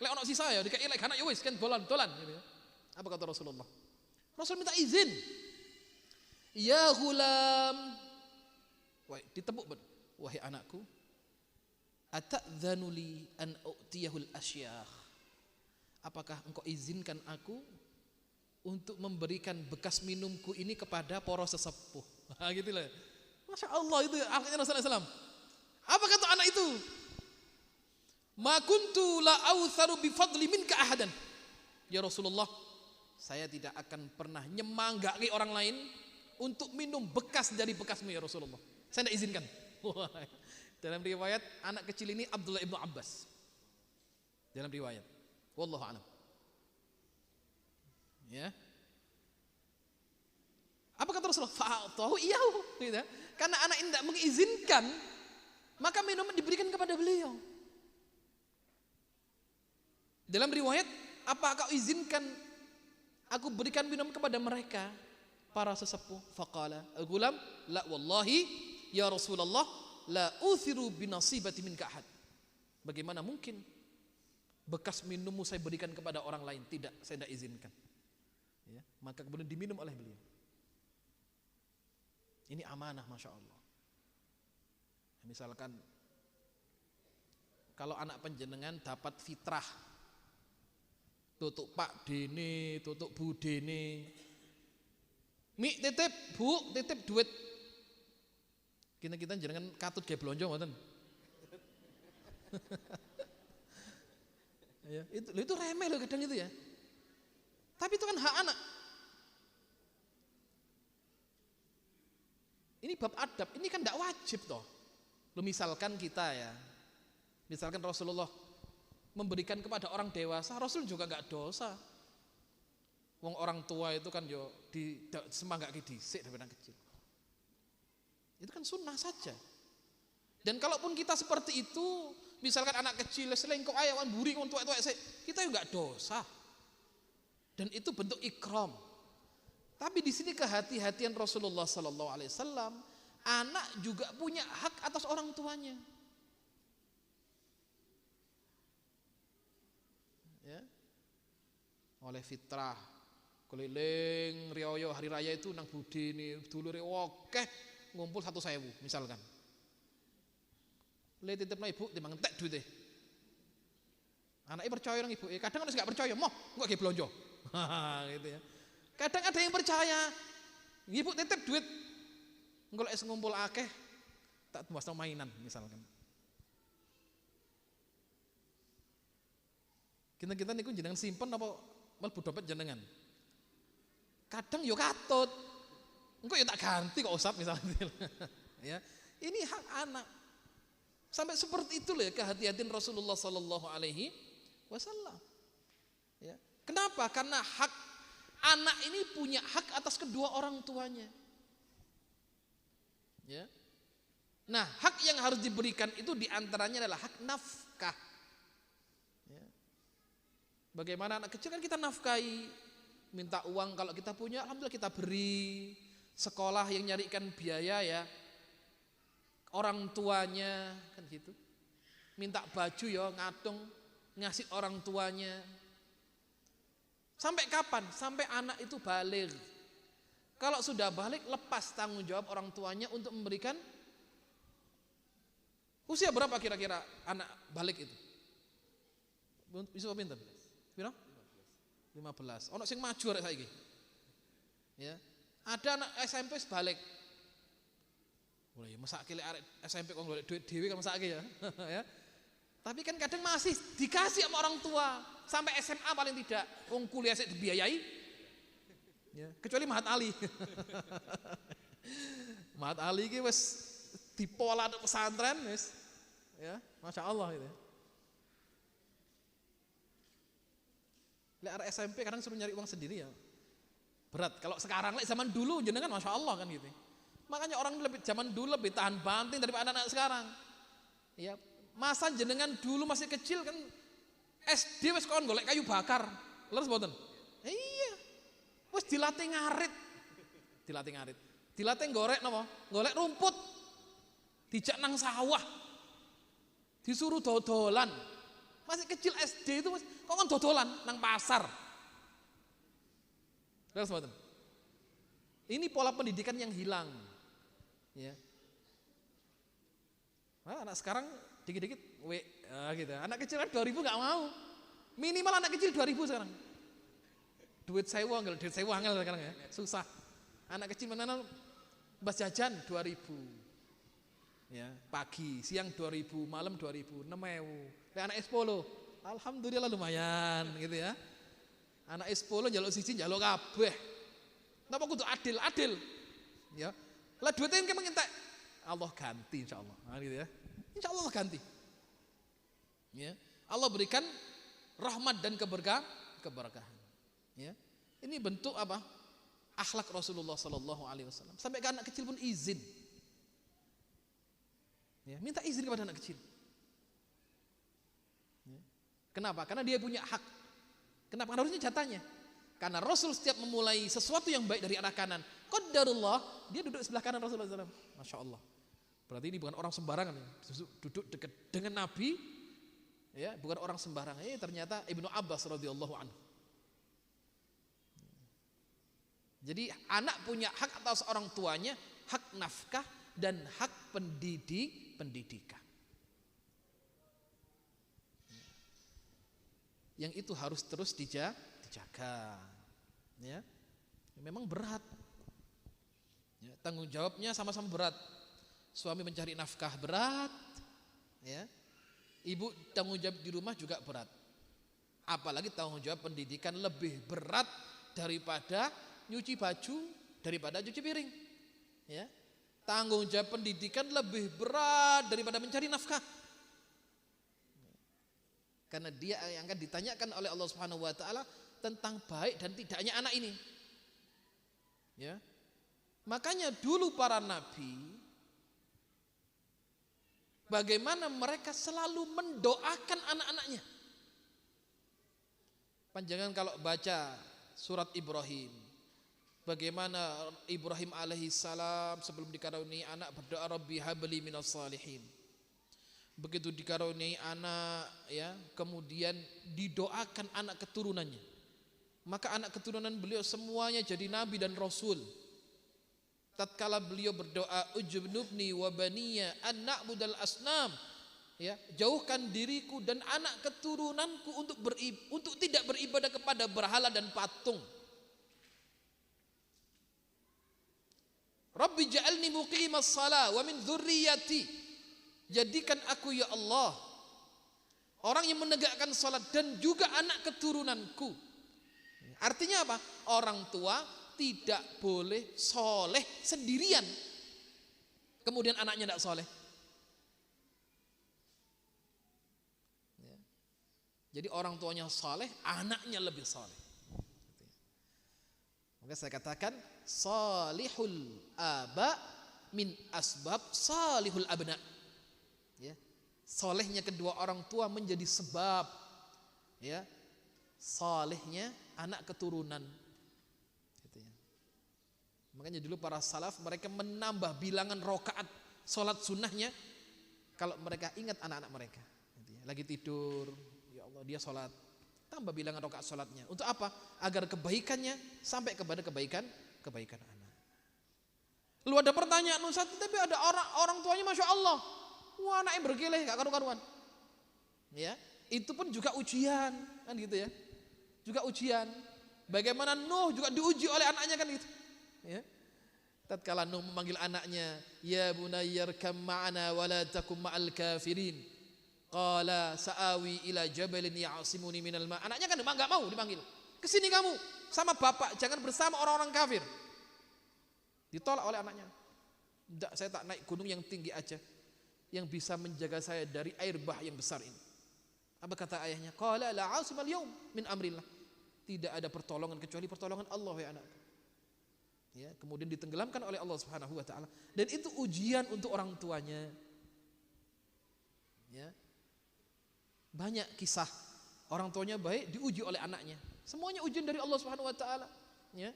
Lek ono sisa ya dikek lek anak ya wis kan dolan-dolan gitu ya. Apa kata Rasulullah? Rasul minta izin. Ya ghulam. Wahai ditepuk betul. Wahai anakku. Ata'dzanu li an u'tiyahul asyakh. Apakah engkau izinkan aku untuk memberikan bekas minumku ini kepada para sesepuh? Gitu lah. Masya Allah itu akhlaknya Rasulullah SAW. Apa kata anak itu? Ma kuntu la autharu bi fadli minka ahadan. Ya Rasulullah, saya tidak akan pernah nyemanggaki orang lain untuk minum bekas dari bekasmu ya Rasulullah. Saya tidak izinkan. Dalam riwayat anak kecil ini Abdullah ibnu Abbas. Dalam riwayat. Wallahu a'lam. Ya. Apa kata Rasulullah? Fa'atahu iyahu. Gitu. Karena anak ini tidak mengizinkan, maka minuman diberikan kepada beliau. Dalam riwayat, apa kau izinkan aku berikan minum kepada mereka? Para sesepuh. Faqala al-gulam, la wallahi ya Rasulullah, la uthiru binasibati minka ahad. Bagaimana mungkin bekas minummu saya berikan kepada orang lain? Tidak, saya tidak izinkan. Ya, maka kemudian diminum oleh beliau. Ini amanah, Masya Allah. Misalkan kalau anak panjenengan dapat fitrah, tutuk Pak Dene, tutuk Bu Dene, Mi titip, Bu titip duit Kita jenengan katut kayak blonjo mboten. Ya, itu remeh loh kadang itu ya. Tapi itu kan hak anak. Ini bab adab, ini kan tidak wajib toh. Lo misalkan kita ya, misalkan Rasulullah memberikan kepada orang dewasa, Rasul juga nggak dosa. Wong orang tua itu kan yo semangat dhisik daripada anak kecil. Itu kan sunnah saja. Dan kalaupun kita seperti itu, misalkan anak kecil selingkuh ayawan buri untuk kita juga nggak dosa. Dan itu bentuk ikram. Tapi di sini kehati-hatian Rasulullah Sallallahu Alaihi Wasallam, anak juga punya hak atas orang tuanya. Ya. Oleh fitrah, keliling rioyo hari raya itu nang budi ini dulure akeh ngumpul 1.000 misalkan. Le titipna ibu timbang entek duite. Anaknya percaya nang ibu, kadang harus nggak percaya, moh kok ge blonjo. Gitu ya. Kadang ada yang percaya, ibu titip duit, golek ngumpul akeh, tak tumbas mainan misalkan. Kita niku jenengan simpen apa mlebu dompet jenengan. Kadang yo katut, engko yo tak ganti kok usap misalnya. Ya, ini hak anak. Sampai seperti itu loh ya kehati-hatian Rasulullah Sallallahu Alaihi Wasallam. Ya, kenapa? Karena hak anak ini punya hak atas kedua orang tuanya. Ya. Nah, hak yang harus diberikan itu diantaranya adalah hak nafkah. Ya. Bagaimana anak kecil kan kita nafkahi, minta uang kalau kita punya, alhamdulillah kita beri. Sekolah yang nyarikan biaya ya, orang tuanya kan gitu. Minta baju ya ngadong ngasih orang tuanya. Sampai kapan? Sampai anak itu balik. Kalau sudah balik, lepas tanggung jawab orang tuanya untuk memberikan. Usia berapa kira-kira anak balik itu? Bisa pinten? Piro? 15. Ono sing maju arek saiki. Ya. Ada anak SMP balik. Mulai mesake lek arek SMP kok golek duit dhewe kan mesake ya. Ya. Tapi kan kadang masih dikasih sama orang tua sampai SMA paling tidak, wong kuliah sik dibiayai. Ya, kecuali Mahat Ali. Mahat Ali iki wis dipola pesantren wis. Ya, Masya Allah gitu. Lek arek SMP kadang suruh nyari uang sendiri ya. Berat. Kalau sekarang lek zaman dulu jenengan Masya Allah kan gitu. Makanya orang lebih zaman dulu lebih tahan banting daripada anak-anak sekarang. Ya, masa jenengan dulu masih kecil kan SD wis kon golek kayu bakar. Leres mboten? Iya. Wis dilatih ngarit. Dilatih gorek napa? Golek rumput. Dijak nang sawah. Disuruh dodolan. Masih kecil SD itu kok kon dodolan nang pasar. Leres mboten? Ini pola pendidikan yang hilang. Ya. Nah, anak sekarang dikit-dikit gitu. Anak kecil kan 2000 enggak mau. Minimal anak kecil 2000 sekarang. Duit sewa angel sekarang ya. Susah. Anak kecil mana bas jajan 2000. Ya, pagi, siang 2000, malam 2000, 6000. Anak S10, alhamdulillah lumayan gitu ya. Anak S10 njaluk siji njaluk kabeh. Napa kudu adil? Ya. Lah duitnya kan entek. Allah ganti insyaallah. Nah, gitu ya. Insyaallah Allah ganti. Ya. Allah berikan rahmat dan keberkahan. Ya. Ini bentuk apa? Akhlak Rasulullah Sallallahu Alaihi Wasallam. Sampai ke anak kecil pun izin. Ya, minta izin kepada anak kecil. Ya. Kenapa? Karena dia punya hak. Kenapa? Karena harusnya jatahnya. Karena Rasul setiap memulai sesuatu yang baik dari arah kanan, qadarullah, dia duduk sebelah kanan Rasulullah SAW. Masya Allah. Berarti ini bukan orang sembarangan ya. Duduk dekat dengan Nabi, ya, bukan orang sembarangan. Ternyata Ibnu Abbas radhiyallahu anhu. Jadi anak punya hak atas orang tuanya, hak nafkah dan hak pendidikan. Yang itu harus terus dijaga. Ya. Memang berat. Ya, tanggung jawabnya sama-sama berat. suami mencari nafkah berat, ya. Ibu tanggung jawab di rumah juga berat. Apalagi tanggung jawab pendidikan lebih berat daripada nyuci baju, daripada cuci piring. Ya. Tanggung jawab pendidikan lebih berat daripada mencari nafkah. Karena dia yang akan ditanyakan oleh Allah Subhanahu wa taala tentang baik dan tidaknya anak ini. Ya. Makanya dulu para nabi bagaimana mereka selalu mendoakan anak-anaknya. Panjangan kalau baca surat Ibrahim, bagaimana Ibrahim alaihissalam sebelum dikaruniai anak berdoa Rabbi habli minas salihin. Begitu dikaruniai anak, ya, kemudian didoakan anak keturunannya. Maka anak keturunan beliau semuanya jadi nabi dan rasul. Tatkala beliau berdoa ujubnubni wa baniya an na'budal asnam, ya, jauhkan diriku dan anak keturunanku untuk tidak beribadah kepada berhala dan patung. Rabbi ja'alni muqimas shalah wa min dzurriyyati. Jadikan aku ya Allah orang yang menegakkan salat dan juga anak keturunanku. Artinya apa? Orang tua tidak boleh soleh sendirian kemudian anaknya tidak soleh. Jadi orang tuanya soleh, anaknya lebih soleh. Maka saya katakan salihul aba min asbab salihul abna. Ya. Solehnya kedua orang tua menjadi sebab, ya, solehnya anak keturunan. Gitu ya. Makanya dulu para salaf mereka menambah bilangan rokaat solat sunnahnya kalau mereka ingat anak-anak mereka. Gitu ya. Lagi tidur, ya Allah dia solat, tambah bilangan rokaat solatnya. Untuk apa? Agar kebaikannya sampai kepada kebaikan anak. Lalu ada pertanyaan Ustaz, tapi ada orang tuanya masya Allah, wah anaknya berkeleh gak karu-karuan. Ya, itu pun juga ujian kan gitu ya. Juga ujian. Bagaimana Nuh juga diuji oleh anaknya kan gitu. Ya. Tatkala Nuh memanggil anaknya, ya bunayyarkam ma'ana wa la takum ma'al kafirin. Qala sa'awi ila jabalin ya'simuni minal ma'. Anaknya kan enggak mau dipanggil. Kesini kamu sama bapak, jangan bersama orang-orang kafir. Ditolak oleh anaknya. Enggak, saya tak naik gunung yang tinggi aja yang bisa menjaga saya dari air bah yang besar ini. Apa kata ayahnya? Qala la 'asimal yawm min amrillah. Tidak ada pertolongan kecuali pertolongan Allah ya anak. Ya, kemudian ditenggelamkan oleh Allah Subhanahu wa taala. Dan itu ujian untuk orang tuanya. Ya. Banyak kisah orang tuanya baik diuji oleh anaknya. Semuanya ujian dari Allah Subhanahu wa taala, ya.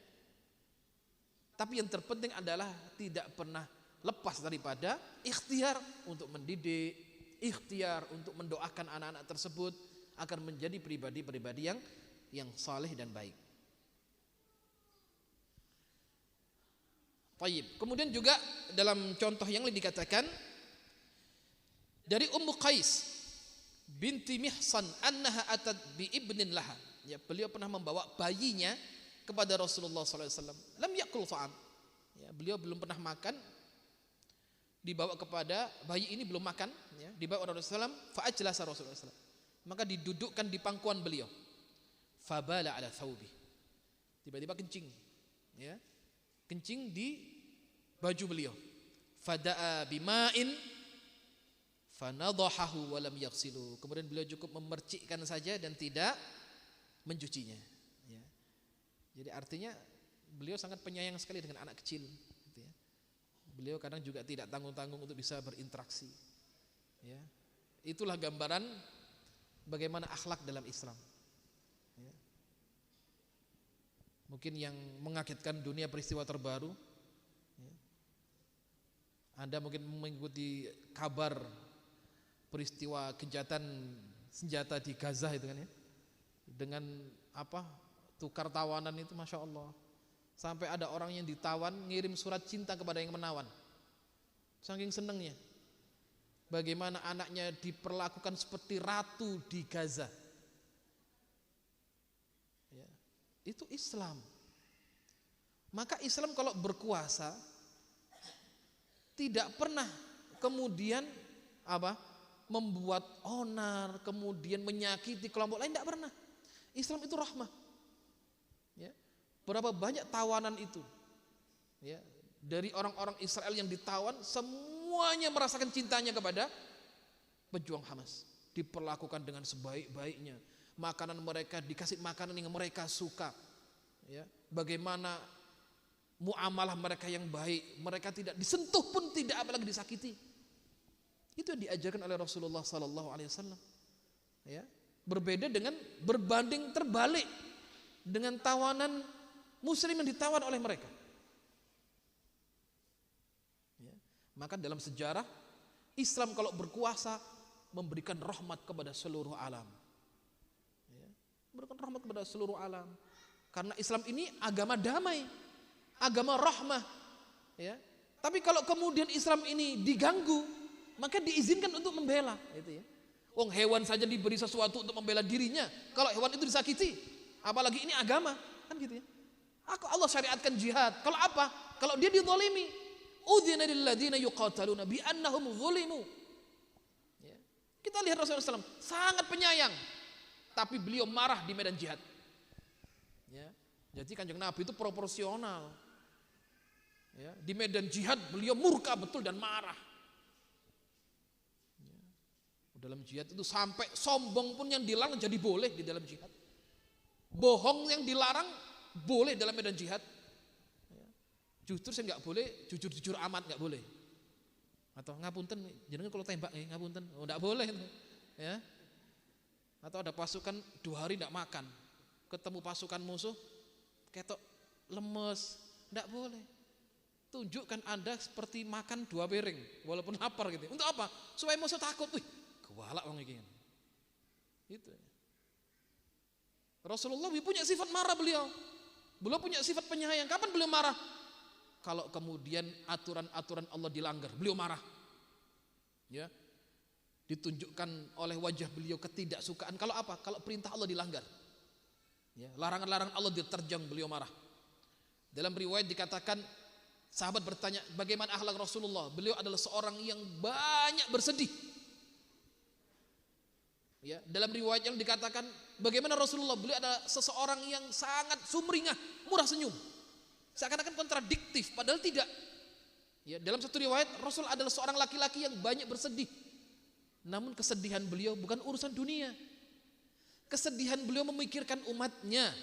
Tapi yang terpenting adalah tidak pernah lepas daripada ikhtiar untuk mendidik, ikhtiar untuk mendoakan anak-anak tersebut agar menjadi pribadi-pribadi yang saleh dan baik. Baik. Kemudian juga dalam contoh yang lain dikatakan dari Ummu Qais binti Mihsan annaha atat bi ibnin laha. Ya, beliau pernah membawa bayinya kepada Rasulullah SAW. Lam yakul ta'am. Ya, beliau belum pernah makan. Dibawa kepada bayi ini belum makan. Ya, dibawa oleh Rasulullah SAW. Fa'ajlasa Rasulullah SAW. Maka didudukkan di pangkuan beliau. Fabala ala thawbi. Tiba-tiba kencing. Ya, kencing di baju beliau. Fada'a bima'in fanadhahu wa lam yaghsilu. Kemudian beliau cukup memercikkan saja dan tidak mencucinya. Ya. Jadi artinya beliau sangat penyayang sekali dengan anak kecil. Gitu ya. Beliau kadang juga tidak tanggung-tanggung untuk bisa berinteraksi. Ya. Itulah gambaran bagaimana akhlak dalam Islam. Ya. Mungkin yang mengagetkan dunia peristiwa terbaru. Ya. Anda mungkin mengikuti kabar peristiwa kejahatan senjata di Gaza itu kan ya. Dengan apa? Tukar tawanan itu Masya Allah. Sampai ada orang yang ditawan ngirim surat cinta kepada yang menawan. Saking senengnya. Bagaimana anaknya diperlakukan seperti ratu di Gaza. Ya. Itu Islam. Maka Islam kalau berkuasa Tidak pernah kemudian membuat onar, kemudian menyakiti kelompok lain, tidak pernah. Islam itu rahmah. Ya. Berapa banyak tawanan itu, ya, dari orang-orang Israel yang ditawan, semuanya merasakan cintanya kepada pejuang Hamas. Diperlakukan dengan sebaik-baiknya. Makanan mereka dikasih makanan yang mereka suka. Ya. Bagaimana muamalah mereka yang baik, mereka tidak disentuh pun tidak, apalagi disakiti. Itu yang diajarkan oleh Rasulullah Sallallahu Alaihi Wasallam. Ya, berbeda dengan berbanding terbalik dengan tawanan Muslim yang ditawan oleh mereka. Ya, maka dalam sejarah Islam kalau berkuasa memberikan rahmat kepada seluruh alam. Ya, memberikan rahmat kepada seluruh alam. Karena Islam ini agama damai, agama rahmah. Ya, tapi kalau kemudian Islam ini diganggu, maka diizinkan untuk membela, itu ya. Wong hewan saja diberi sesuatu untuk membela dirinya. Kalau hewan itu disakiti, apalagi ini agama, kan gitu ya. Allah syariatkan jihad. Kalau apa? Kalau dia dizalimi, udzina lil ladzina yuqataluna bi annahum zulimu. Ya. Kita lihat Rasulullah SAW sangat penyayang, tapi beliau marah di medan jihad. Ya. Jadi Kanjeng Nabi itu proporsional. Ya. Di medan jihad beliau murka betul dan marah. Dalam jihad itu sampai sombong pun yang dilarang jadi boleh di dalam jihad. Bohong yang dilarang boleh dalam medan jihad. Jujur saya nggak boleh, jujur amat nggak boleh. Atau ngapunten, jenengan kalau tembak ngapunten, nggak boleh. Ya. Atau ada pasukan 2 hari nggak makan, ketemu pasukan musuh, ketok lemes, nggak boleh. Tunjukkan Anda seperti makan 2 piring, walaupun lapar gitu. Untuk apa? Supaya musuh takut. Kewalak wong iki. Itu. Rasulullah punya sifat marah beliau. Beliau punya sifat penyayang. Kapan beliau marah? Kalau kemudian aturan-aturan Allah dilanggar, beliau marah. Ya. Ditunjukkan oleh wajah beliau ketidaksukaan. Kalau apa? Kalau perintah Allah dilanggar. Ya, larangan-larangan Allah diterjang, beliau marah. Dalam riwayat dikatakan sahabat bertanya, bagaimana akhlak Rasulullah? Beliau adalah seorang yang banyak bersedih. Ya, dalam riwayat yang dikatakan bagaimana Rasulullah, beliau adalah seseorang yang sangat sumringah, murah senyum. Seakan-akan kontradiktif, padahal tidak. Ya, dalam satu riwayat Rasul adalah seorang laki-laki yang banyak bersedih. Namun kesedihan beliau bukan urusan dunia. Kesedihan beliau memikirkan umatnya.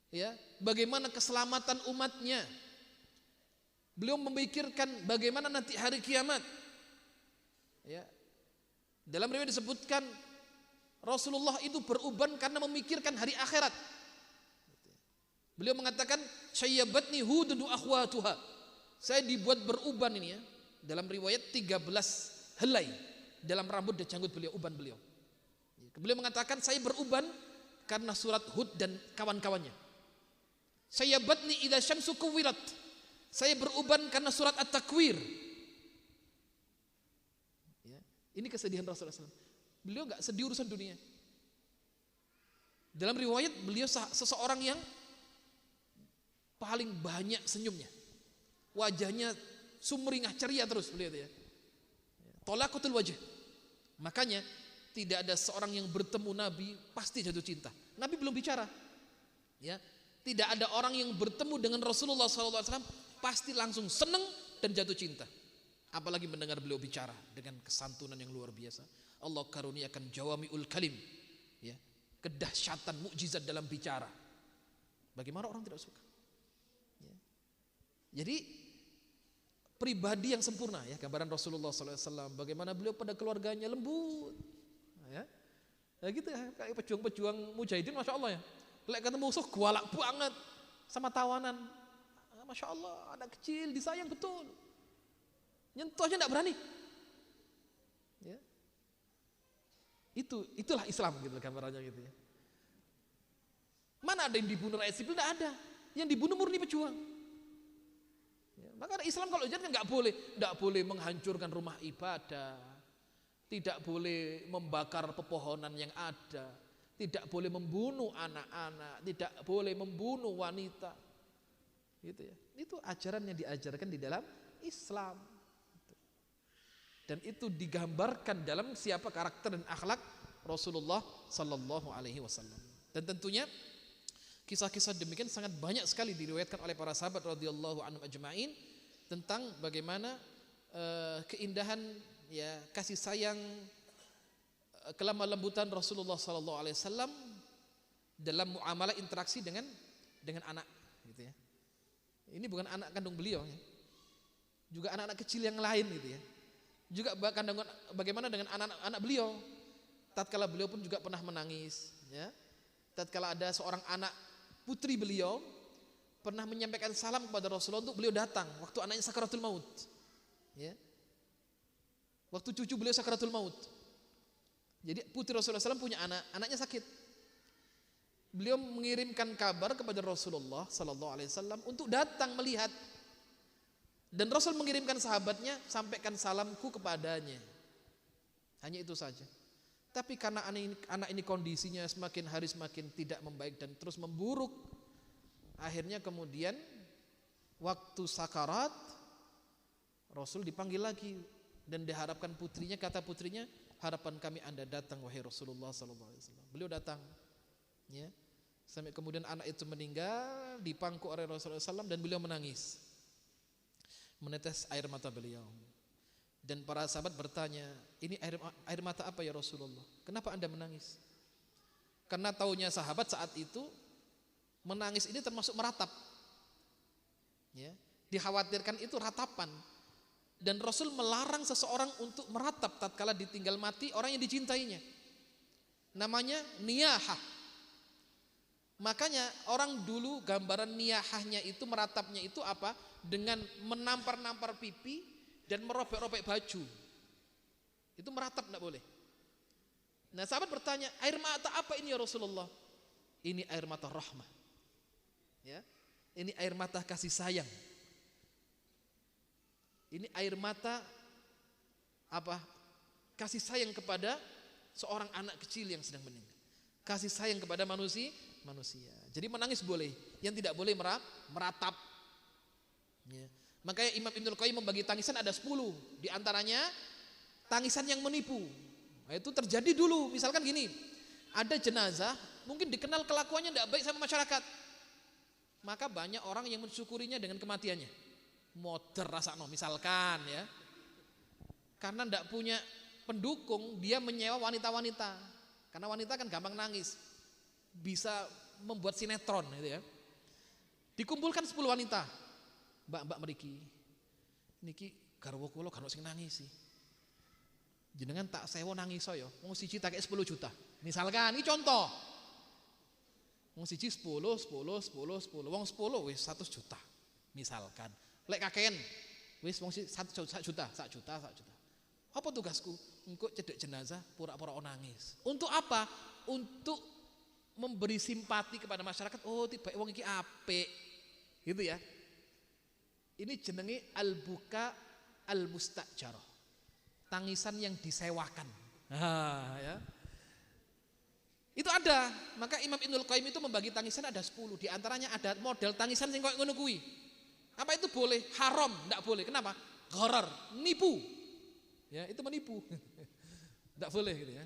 Ya, bagaimana keselamatan umatnya. Beliau memikirkan bagaimana nanti hari kiamat. Ya. Dalam riwayat disebutkan Rasulullah itu beruban karena memikirkan hari akhirat. Beliau mengatakan syayyabatni hudun wa akhwatuha. Saya dibuat beruban ini ya. Dalam riwayat 13 helai dalam rambut dan janggut beliau, uban beliau. Beliau mengatakan saya beruban karena surat Hud dan kawan-kawannya. Syayyabatni idza syamsu kuwirat. Saya beruban karena surat At-Takwir. Ini kesedihan Rasulullah SAW. Beliau gak sedih urusan dunia. Dalam riwayat beliau seseorang yang paling banyak senyumnya. Wajahnya sumringah, ceria terus beliau itu ya. Tolakutul wajah. Makanya tidak ada seorang yang bertemu Nabi pasti jatuh cinta. Nabi belum bicara. Ya, tidak ada orang yang bertemu dengan Rasulullah SAW pasti langsung senang dan jatuh cinta. Apalagi mendengar beliau bicara dengan kesantunan yang luar biasa. Allah karuniakan jawami'ul kalim, ya, kedahsyatan mukjizat dalam bicara. Bagaimana orang tidak suka? Ya. Jadi pribadi yang sempurna ya, gambaran Rasulullah SAW. Bagaimana beliau pada keluarganya lembut, ya, gitu ya, kayak pejuang-pejuang mujahidin, masya Allah ya. Lek ketemu musuh galak banget sama tawanan, masya Allah, anak kecil disayang betul. Nyentuh aja enggak berani. Ya. Itulah Islam gitu gambarannya gitu ya. Mana ada yang dibunuh rakyat sipil? Enggak ada. Yang dibunuh murni pejuang. Ya, maka Islam kalau jihad kan enggak boleh menghancurkan rumah ibadah. Tidak boleh membakar pepohonan yang ada. Tidak boleh membunuh anak-anak, tidak boleh membunuh wanita. Gitu ya. Itu ajaran yang diajarkan di dalam Islam. Dan itu digambarkan dalam siapa karakter dan akhlak Rasulullah sallallahu alaihi wasallam. Dan tentunya kisah-kisah demikian sangat banyak sekali diriwayatkan oleh para sahabat radhiyallahu anhum ajma'in tentang bagaimana keindahan ya kasih sayang kelemah lembutan Rasulullah sallallahu alaihi wasallam dalam muamalah interaksi dengan anak gitu ya. Ini bukan anak kandung beliau ya. Juga anak-anak kecil yang lain gitu ya. Juga bahkan bagaimana dengan anak-anak beliau tatkala beliau pun juga pernah menangis ya. Tatkala ada seorang anak putri beliau pernah menyampaikan salam kepada Rasulullah untuk beliau datang waktu anaknya sakaratul maut ya. Waktu cucu beliau sakaratul maut. Jadi putri Rasulullah SAW punya anaknya sakit. Beliau mengirimkan kabar kepada Rasulullah SAW untuk datang melihat. Dan Rasul mengirimkan sahabatnya, sampaikan salamku kepadanya. Hanya itu saja. Tapi karena anak ini kondisinya semakin hari semakin tidak membaik dan terus memburuk, akhirnya kemudian waktu sakarat Rasul dipanggil lagi dan diharapkan putrinya, kata putrinya, harapan kami Anda datang wahai Rasulullah SAW. Beliau datang, ya. Sampai kemudian anak itu meninggal dipangku oleh Rasulullah SAW dan beliau menangis. Menetes air mata beliau. Dan para sahabat bertanya, ini air mata apa ya Rasulullah? Kenapa Anda menangis? Karena taunya sahabat saat itu menangis ini termasuk meratap. Ya, dikhawatirkan itu ratapan. Dan Rasul melarang seseorang untuk meratap tatkala ditinggal mati orang yang dicintainya. Namanya niyahah. Makanya orang dulu gambaran niyahahnya itu meratapnya itu apa? Dengan menampar-nampar pipi dan merobek-robek baju. Itu meratap tidak boleh. Nah sahabat bertanya, air mata apa ini ya Rasulullah? Ini air mata rahmah. Ya, ini air mata kasih sayang. Ini air mata apa? Kasih sayang kepada seorang anak kecil yang sedang meninggal. Kasih sayang kepada manusia. Jadi menangis boleh, yang tidak boleh meratap. Ya. Makanya Imam Ibnul Qayyim membagi tangisan ada 10. Di antaranya tangisan yang menipu. Nah, itu terjadi dulu. Misalkan gini, ada jenazah, mungkin dikenal kelakuannya tidak baik sama masyarakat. Maka banyak orang yang mensyukurinya dengan kematiannya. Moder rasakno misalkan ya. Karena tidak punya pendukung, dia menyewa wanita-wanita. Karena wanita kan gampang nangis. Bisa membuat sinetron gitu ya. Dikumpulkan 10 wanita. Mbak mriki. Niki garwa kula kan sing nangis sih. Jenengan tak sewa nangis saya. Wong siji tak 10 juta. Misalkan ini contoh. Wong siji 10. Wong 10 wis 100 juta. Misalkan. Lek kakean wis wong 1 juta. Apa tugasku? Engko cedek jenazah pura-pura nangis. Untuk apa? Untuk memberi simpati kepada masyarakat. Oh, tiba wong iki apik. Gitu ya. Ini jenenge al-buka al-mustajarah. Tangisan yang disewakan. Ya. Itu ada. Maka Imam Ibnul Qayyim itu membagi tangisan ada 10. Di antaranya ada model tangisan sing koyo ngono kuwi. Apa itu boleh? Haram, enggak boleh. Kenapa? Gharar, nipu. Ya, itu menipu. Enggak boleh gitu ya.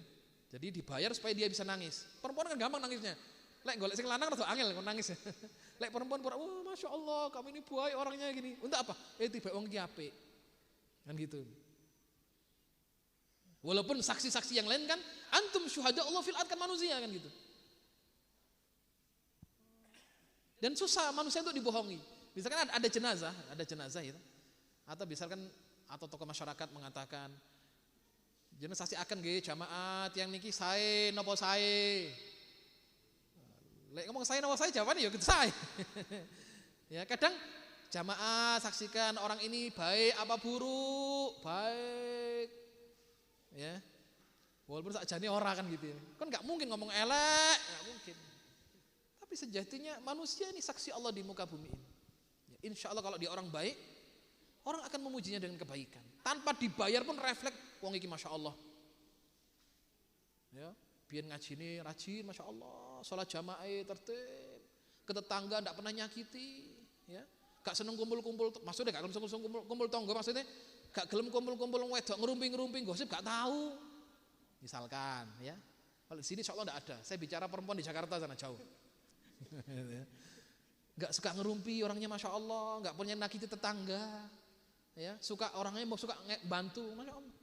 Jadi dibayar supaya dia bisa nangis. Perempuan kan gampang nangisnya. Lek golek sing lanang rada angel kok nangis. Lek perempuan pura, "Wah, Masya Allah, kamu ini baik orangnya gini." Untuk apa? Tiba wong ki apik. Kan gitu. Walaupun saksi-saksi yang lain kan antum syuhada Allah fil ard kan manusia kan gitu. Dan susah manusia untuk dibohongi. Misalkan ada jenazah gitu. Atau misalkan atau tokoh masyarakat mengatakan jenazah saksi akan nggih jamaat yang niki sae napa sae. Lek ngomong saya napa saya jawabannya ya gitu saya. Ya kadang jamaah saksikan orang ini baik apa buruk, baik. Ya. Walaupun sakjane ora kan gitu ya. Kan enggak mungkin ngomong elek, enggak mungkin. Tapi sejatinya manusia ini saksi Allah di muka bumi ini. Ya, insya Allah kalau dia orang baik, orang akan memujinya dengan kebaikan. Tanpa dibayar pun refleks wong iki Masya Allah. Ya. Biar ngaji ini rajin, Masya Allah, sholat jamaah tertib, ke tetangga tidak pernah nyakiti, ya. gak seneng kumpul-kumpul, maksudnya gak seneng kumpul tonggo, maksudnya gak gelem kumpul-kumpul wedok ngerumpi-ngerumpi gosip, gak tahu. Misalkan ya. Kalau di sini insyaallah enggak ada. Saya bicara perempuan di Jakarta sana jauh. Gak suka ngerumpi orangnya, masya Allah, gak punya nakiti tetangga, ya suka orangnya mau suka bantu, masya Allah,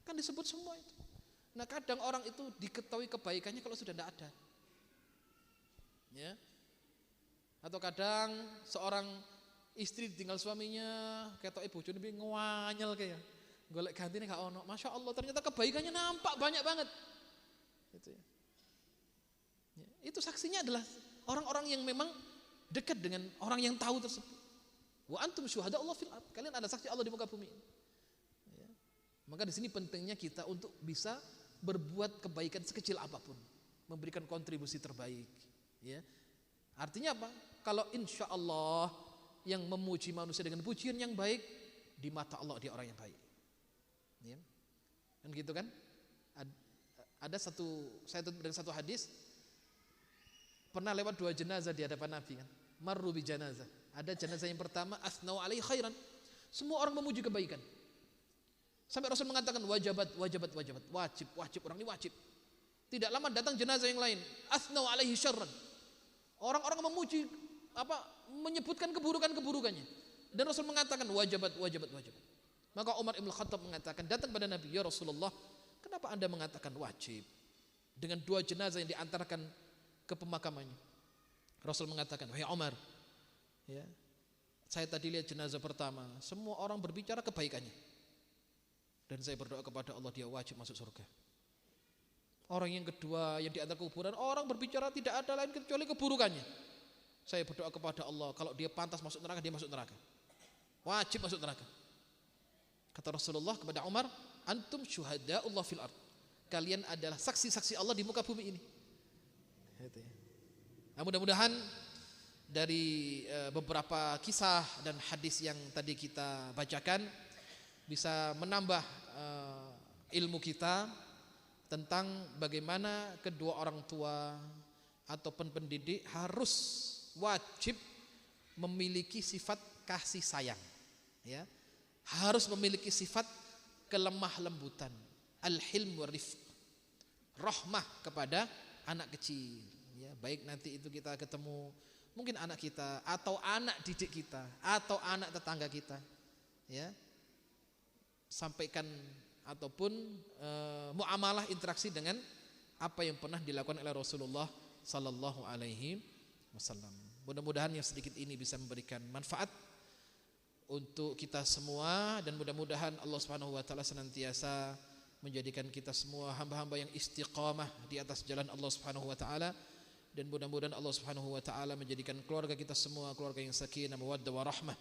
kan disebut semua itu. Nah kadang orang itu diketahui kebaikannya kalau sudah tidak ada, ya. Atau kadang seorang istri ditinggal suaminya, ketok ibu bojone ngwanyel kayak, golek gantine gak ono, masya Allah, ternyata kebaikannya nampak banyak banget, gitu ya. Ya, itu saksinya adalah orang-orang yang memang dekat dengan orang yang tahu tersebut. Wa antum syuhada Allah fil ard. Kalian ada saksi Allah di muka bumi. Ya. Maka di sini pentingnya kita untuk bisa berbuat kebaikan sekecil apapun, memberikan kontribusi terbaik. Ya. Artinya apa? Kalau insya Allah yang memuji manusia dengan pujian yang baik, di mata Allah dia orang yang baik. Ya. Kan gitu kan? Ada saya dari satu hadis, pernah lewat 2 jenazah di hadapan Nabi kan. Marru bi janazah. Ada jenazah yang pertama asnau alaihi khairan. Semua orang memuji kebaikan. Sampai Rasul mengatakan wajib orang ini wajib. Tidak lama datang jenazah yang lain, asnau alaihi syarran. Orang-orang memuji menyebutkan keburukannya. Dan Rasul mengatakan wajibat. Maka Umar Ibn Khattab mengatakan, datang pada Nabi, ya Rasulullah, kenapa Anda mengatakan wajib dengan 2 jenazah yang diantarkan ke pemakamannya? Rasul mengatakan, wahai Umar, ya, saya tadi lihat jenazah pertama, semua orang berbicara kebaikannya, dan saya berdoa kepada Allah dia wajib masuk surga. Orang yang kedua yang diantar ke kuburan, orang berbicara tidak ada lain kecuali keburukannya. Saya berdoa kepada Allah, kalau dia pantas masuk neraka, dia masuk neraka, wajib masuk neraka. Kata Rasulullah kepada Umar, antum syuhada'ullah fil ard. Kalian adalah saksi-saksi Allah di muka bumi ini. Gitu ya. Nah, mudah-mudahan dari beberapa kisah dan hadis yang tadi kita bacakan bisa menambah ilmu kita tentang bagaimana kedua orang tua ataupun pendidik harus wajib memiliki sifat kasih sayang, ya, harus memiliki sifat kelemah lembutan, al-hilm wa rifq, rahmah kepada anak kecil. Ya, baik nanti itu kita ketemu mungkin anak kita atau anak didik kita atau anak tetangga kita, ya, sampaikan ataupun muamalah interaksi dengan apa yang pernah dilakukan oleh Rasulullah sallallahu alaihi wasallam. Mudah-mudahan yang sedikit ini bisa memberikan manfaat untuk kita semua, dan mudah-mudahan Allah Subhanahu wa taala senantiasa menjadikan kita semua hamba-hamba yang istiqamah di atas jalan Allah Subhanahu wa taala, dan mudah-mudahan Allah Subhanahu wa taala menjadikan keluarga kita semua keluarga yang sakinah, mawaddah warahmah,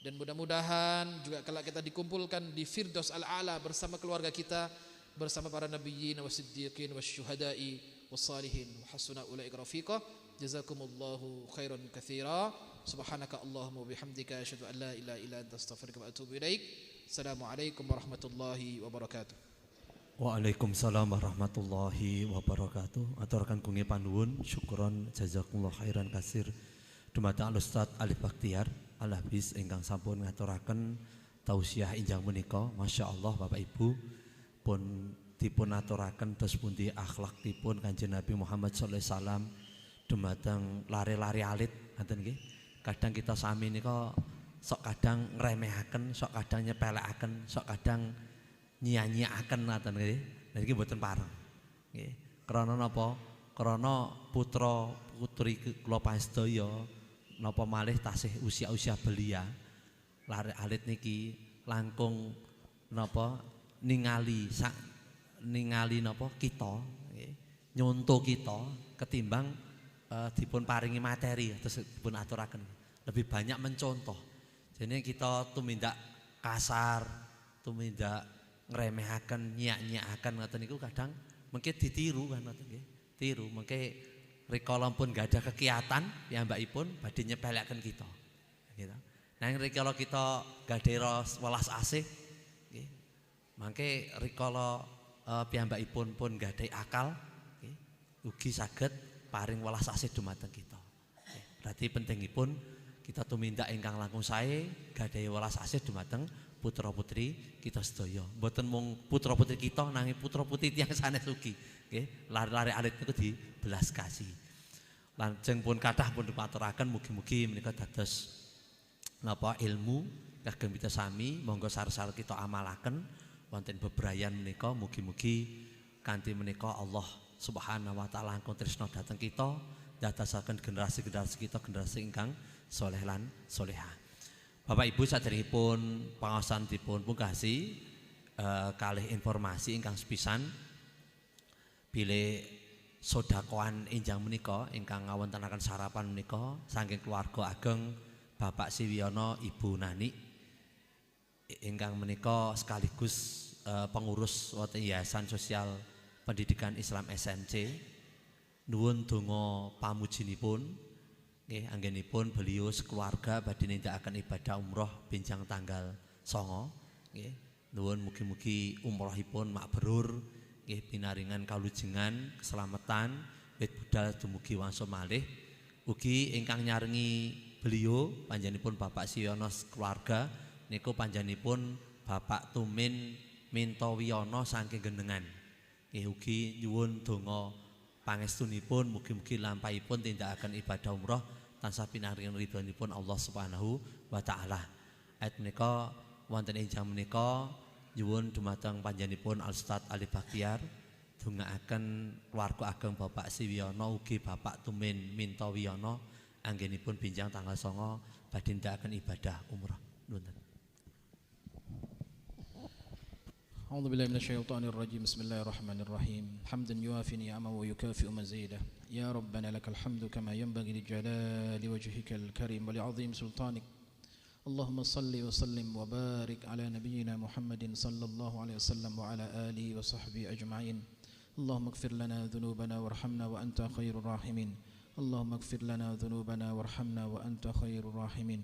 dan mudah-mudahan juga kalau kita dikumpulkan di Firdaus al-A'la bersama keluarga kita, bersama para nabiyyin wasiddiqin wasyuhada'i wassalihin wa hasuna ulaika rafiqa. Jazakumullahu khairan katsira. Subhanaka Allahumma bihamdika asyhadu an la ilaha illa anta astaghfiruka wa atubu ilaik. Assalamualaikum warahmatullahi wabarakatuh. Waalaikumsalam warahmatullahi wabarakatuh. Aturaken kungi panuwun, syukron jazakumullah khairan katsir. Dumateng Ustaz Alif Bakhtiar Al-Habis ingkang sampun ngaturaken tausiah injang menika. Masyaallah Bapak Ibu pun dipun aturaken tos pundi akhlakipun Kanjeng Nabi Muhammad sallallahu alaihi wasallam dumateng lare-lare alit ngoten nggih. Kadang kita sami nika sok kadang ngremehaken, sok kadang nyepelekaken, sok kadang nyia-nyiaken ngoten nggih. Lah iki mboten pareng. Nggih. Krana napa? Krana putra putri kula pansedaya napa malih tasih usia-usia belia. Lare alit niki langkung napa ningali napa kita nggih. Nyonto kita ketimbang dipun paringi materi terus dipun aturaken. Lebih banyak mencontoh. Jadi kita tumindak kasar, tumindak ngremehaken, nyiak-nyiaken ngoten niku kadang mungkin ditiru kan ngoten nggih. Tiru mengke rikala pun gak ada kegiatan piyambakipun badhe nyepelekaken kita. Gitu. Nang rikala kita gadhe welas asih nggih. Mangke rikala piyambakipun pun gadhe akal nggih, ugi saged paring welas asih dumateng kita. Berarti pentingipun kita tumindak ingkang langkung sae gadhahi welas asih dumateng putra-putri kita sedaya. Mboten mung putra-putri kita nanging putra-putri tiyang sanes ugi. Nggih, lare-lare alit niku dibelas kasih. Lajeng pun kathah pun dipaturaken mugi-mugi menika dados napa ilmu kagem kita sami monggo sar-sar kita amalaken wonten bebrayan menika mugi-mugi kanthi menika Allah Subhanahu wa taala langkung tresna dhateng kita dadosaken generasi-generasi kita generasi ingkang saleh lan salehah. Bapak Ibu saderengipun pangaosan dipun pungkasi kalih informasi ingkang sepisan bilih sodakoan enjang menika ingkang ngawontenaken sarapan menika saking keluarga ageng Bapak Siwiono Ibu Nani ingkang menika sekaligus pengurus wonten Yayasan Sosial Pendidikan Islam SMC. Nuwun donga pamujinipun nggih anggenipun beliau sekeluarga badhe nindakaken ibadah umroh benjang tanggal 9 nggih. Nuwun mugi-mugi umrohipun makbrur nggih pinaringan kalujengan keselamatan wit budal dumugi wangsul malih. Ugi ingkang nyarengi beliau panjenenganipun Bapak Siyono keluarga niku panjenenganipun Bapak Tumin Mintowiyono saking Gendengan. Nggih ugi nyuwun donga pangestunipun mugi-mugi lampahipun tindakaken ibadah umroh tansah pinaringan ridhonipun Allah Subhanahu wa taala. Ayat menika wonten enjang menika nyuwun dumateng panjenenganipun Al Ustaz Ali Bakhtiar dongaaken keluarga ageng Bapak Siwiono ugi Bapak Tumin Mintowiyono anggenipun benjang tanggal 9 badhe nindakaken ibadah umroh. Nuwun. أعوذ بالله من الشيطان الرجيم بسم الله الرحمن الرحيم حمدا يوافي نعمه ويكافئ مزيده يا ربنا لك الحمد كما ينبغي لجلال وجهك الكريم ولعظيم سلطانك اللهم صل وسلم وبارك على نبينا محمد صلى الله عليه وسلم وعلى آله وصحبه أجمعين اللهم اغفر لنا ذنوبنا وارحمنا وأنت خير الراحمين اللهم اغفر لنا ذنوبنا وارحمنا وأنت خير الراحمين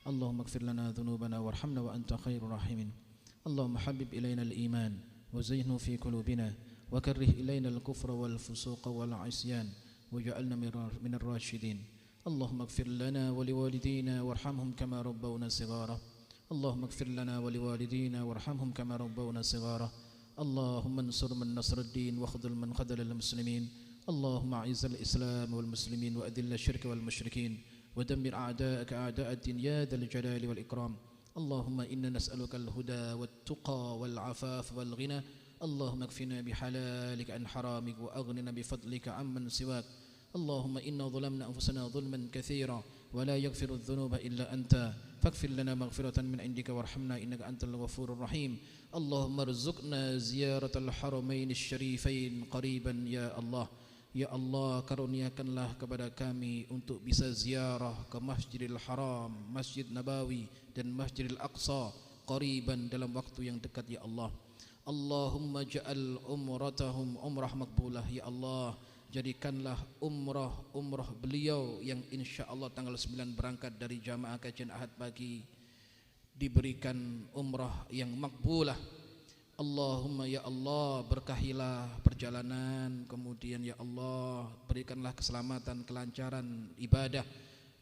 اللهم اغفر لنا ذنوبنا وارحمنا وأنت خير الراحمين اللهم حبب إلينا الإيمان وزينه في قلوبنا وكره إلينا الكفر والفسوق والعصيان وجعلنا من الراشدين اللهم اغفر لنا ولوالدينا وارحمهم كما ربونا صغارا اللهم اغفر لنا ولوالدينا وارحمهم كما ربونا صغارا اللهم انصر من نصر الدين واخذل من خذل المسلمين اللهم أعز الإسلام والمسلمين وأذل الشرك والمشركين ودمر أعداءك أعداء الدين يا ذا الجلال والإكرام اللهم إنا نسألك الهدى والتقى والعفاف والغنى اللهم اكفنا بحلالك عن حرامك وأغننا بفضلك عمن سواك اللهم إنا ظلمنا أنفسنا ظلما كثيرا ولا يغفر الذنوب إلا أنت فاغفر لنا مغفرة من عندك وارحمنا إنك أنت الغفور الرحيم اللهم ارزقنا زيارة الحرمين الشريفين قريبا يا الله. Ya Allah, karuniakanlah kepada kami untuk bisa ziarah ke Masjidil Haram, Masjid Nabawi dan Masjidil Aqsa qariban dalam waktu yang dekat ya Allah. Allahumma ja'al umratahum umrah makbulah ya Allah. Jadikanlah umrah beliau yang insyaallah tanggal 9 berangkat dari jamaah kajian Ahad pagi diberikan umrah yang makbulah. Allahumma ya Allah, berkahilah perjalanan, kemudian ya Allah berikanlah keselamatan, kelancaran ibadah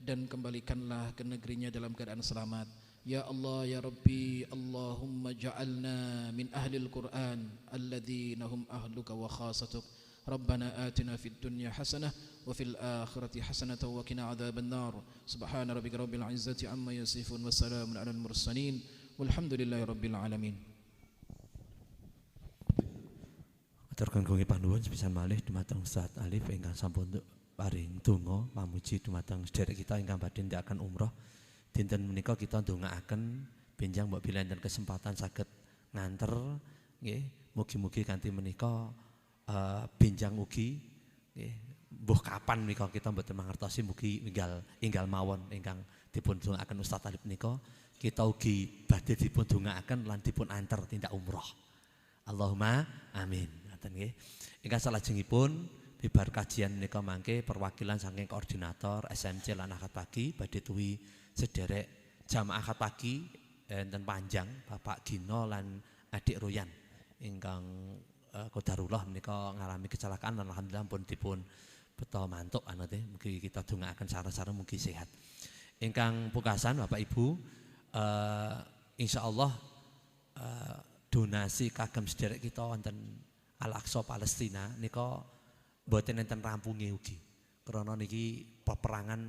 dan kembalikanlah ke negerinya dalam keadaan selamat. Ya Allah ya Rabbi, Allahumma ja'alna min ahlil Qur'an alladzina hum ahluka wa khasatuk. Rabbana atina fid dunya hasanah wa fil akhirati hasanah wa qina adzaban nar. Subhana rabbika rabbil izzati amma yasifun wa salamun alal mursalin walhamdulillahi rabbil alamin. Aturken kangge panuwun sepisan malih dumateng Ustaz Alif ingkang sampun paring donga pamuji dumateng sedherek kita ingkang badhe ndakaken umrah. Dinten menika kita ndongaaken benjang mbok bila enten kesempatan saged nganter nggih. Mugi-mugi kanthi menika benjang ugi nggih. Mbuh kapan menika kita mboten mangertosi mugi enggal mawon ingkang dipun dongaaken Ustaz Alif menika kita ugi badhe dipun dongaaken lan dipun anter tindak umrah. Allahumma amin. Nggih. Ingkang salajengipun bibar kajian menika mangke perwakilan saking koordinator SMC lan Ahad Pagi badhe tuwi sederek jamaah Ahad Pagi enten panjang Bapak Gino lan Adik Royan ingkang qadarullah menika ngalami kecelakaan lan alhamdulillah pun dipun beto mantuk anate mugi kita dongaaken sareng-sareng mugi sehat. Ingkang pungkasan Bapak Ibu, insyaallah donasi kagem sederek kita wonten Al-Aqsa Palestina nika mboten enten rampunge ugi. Karena niki peperangan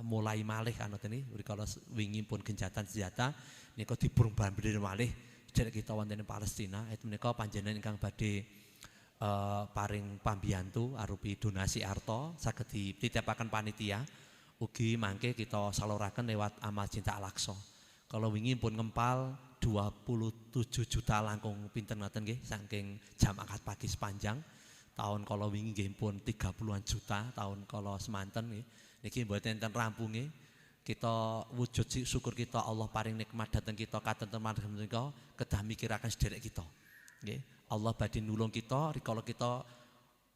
mulai malih kanut ini rikala wingi pun gencatan senjata nika dipurung bamber malih sederek kita wonten ing Palestina. Itu menika panjenengan ingkang badhe paring pambiyantu arupi donasi arta saged dititipaken panitia. Ugi mangke kita saluraken lewat amal cinta Al-Aqsa. Kalau wingi pun ngempal 27 juta langkung pinten ngoten nggih saking jam akad pagi sepanjang. Tahun kalau wingi nggih pun 30-an juta, tahun kalau semanten nggih. Niki mboten enten rampunge. Kita wujud syukur kita Allah paring nikmat dhateng kita katenteman menika kedah mikiraken sederek kita. Nggih. Allah badhe nulung kita rikala kita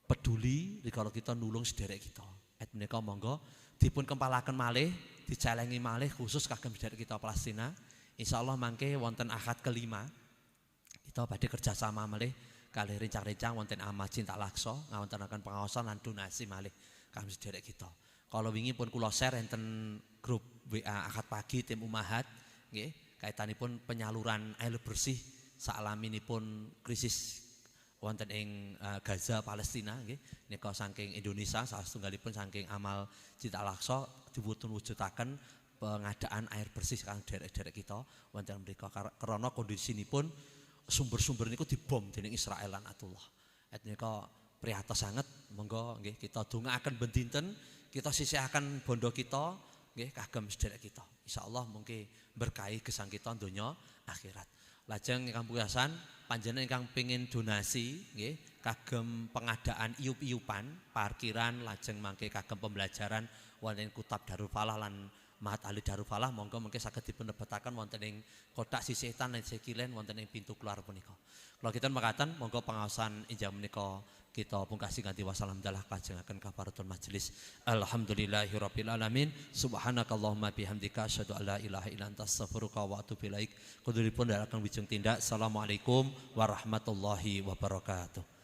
peduli, rikala kita nulung sederek kita. Et menika monggo dipun kempalaken malih, dicelengi malih khusus kagem sederek kita Palestina. Insyaallah mangke wonten akad kelima kita badhe kerjasama malih kalih rencang-rencang wonten amal cinta Al-Aqsa ngawontenaken pengaosan lan donasi malih kagem sederek kita. Kalau wingi pun kula share enten grup WA akad pagi tim Umahat nggih kaitanipun penyaluran air bersih sakalaminipun krisis wonten ing Gaza Palestina nggih nika saking Indonesia salah setunggalipun saking amal cinta Al-Aqsa dipun wujudaken pengadaan air bersih kang derek-derek kita wonten mriku karena kondisinipun sumber-sumber niku dibom dening Israel lan Atullah. Nika prihatos sanget monggo nggih kita dongaaken ben dinten kita sisihaken bondo kita nggih kagem sederek kita. Insyaallah mungkin berkahi gesang kita donya akhirat. Lajeng ingkang puyasan panjenengan ingkang pengin donasi nggih kagem pengadaan iup-iupan, parkiran lajeng mangke kagem pembelajaran wonten Kutab Darul Falah lan Mahat Ali Darul Falah monggo mungkin saged dipunlebetaken wonten ing kotak sisitan lan sekilen wonten ing pintu keluar punika. Kula kinten mekaten monggo pangaosan injang menika kita pungkasi kanthi wassalam dalah kajengaken kafaratul majelis. Alhamdulillahirabbil alamin. Subhanakallahumma bihamdika asyhadu an la ilaha illa anta astaghfiruka wa atubu ilaik. Kuduripun dalaken wijung tindak. Assalamualaikum warahmatullahi wabarakatuh.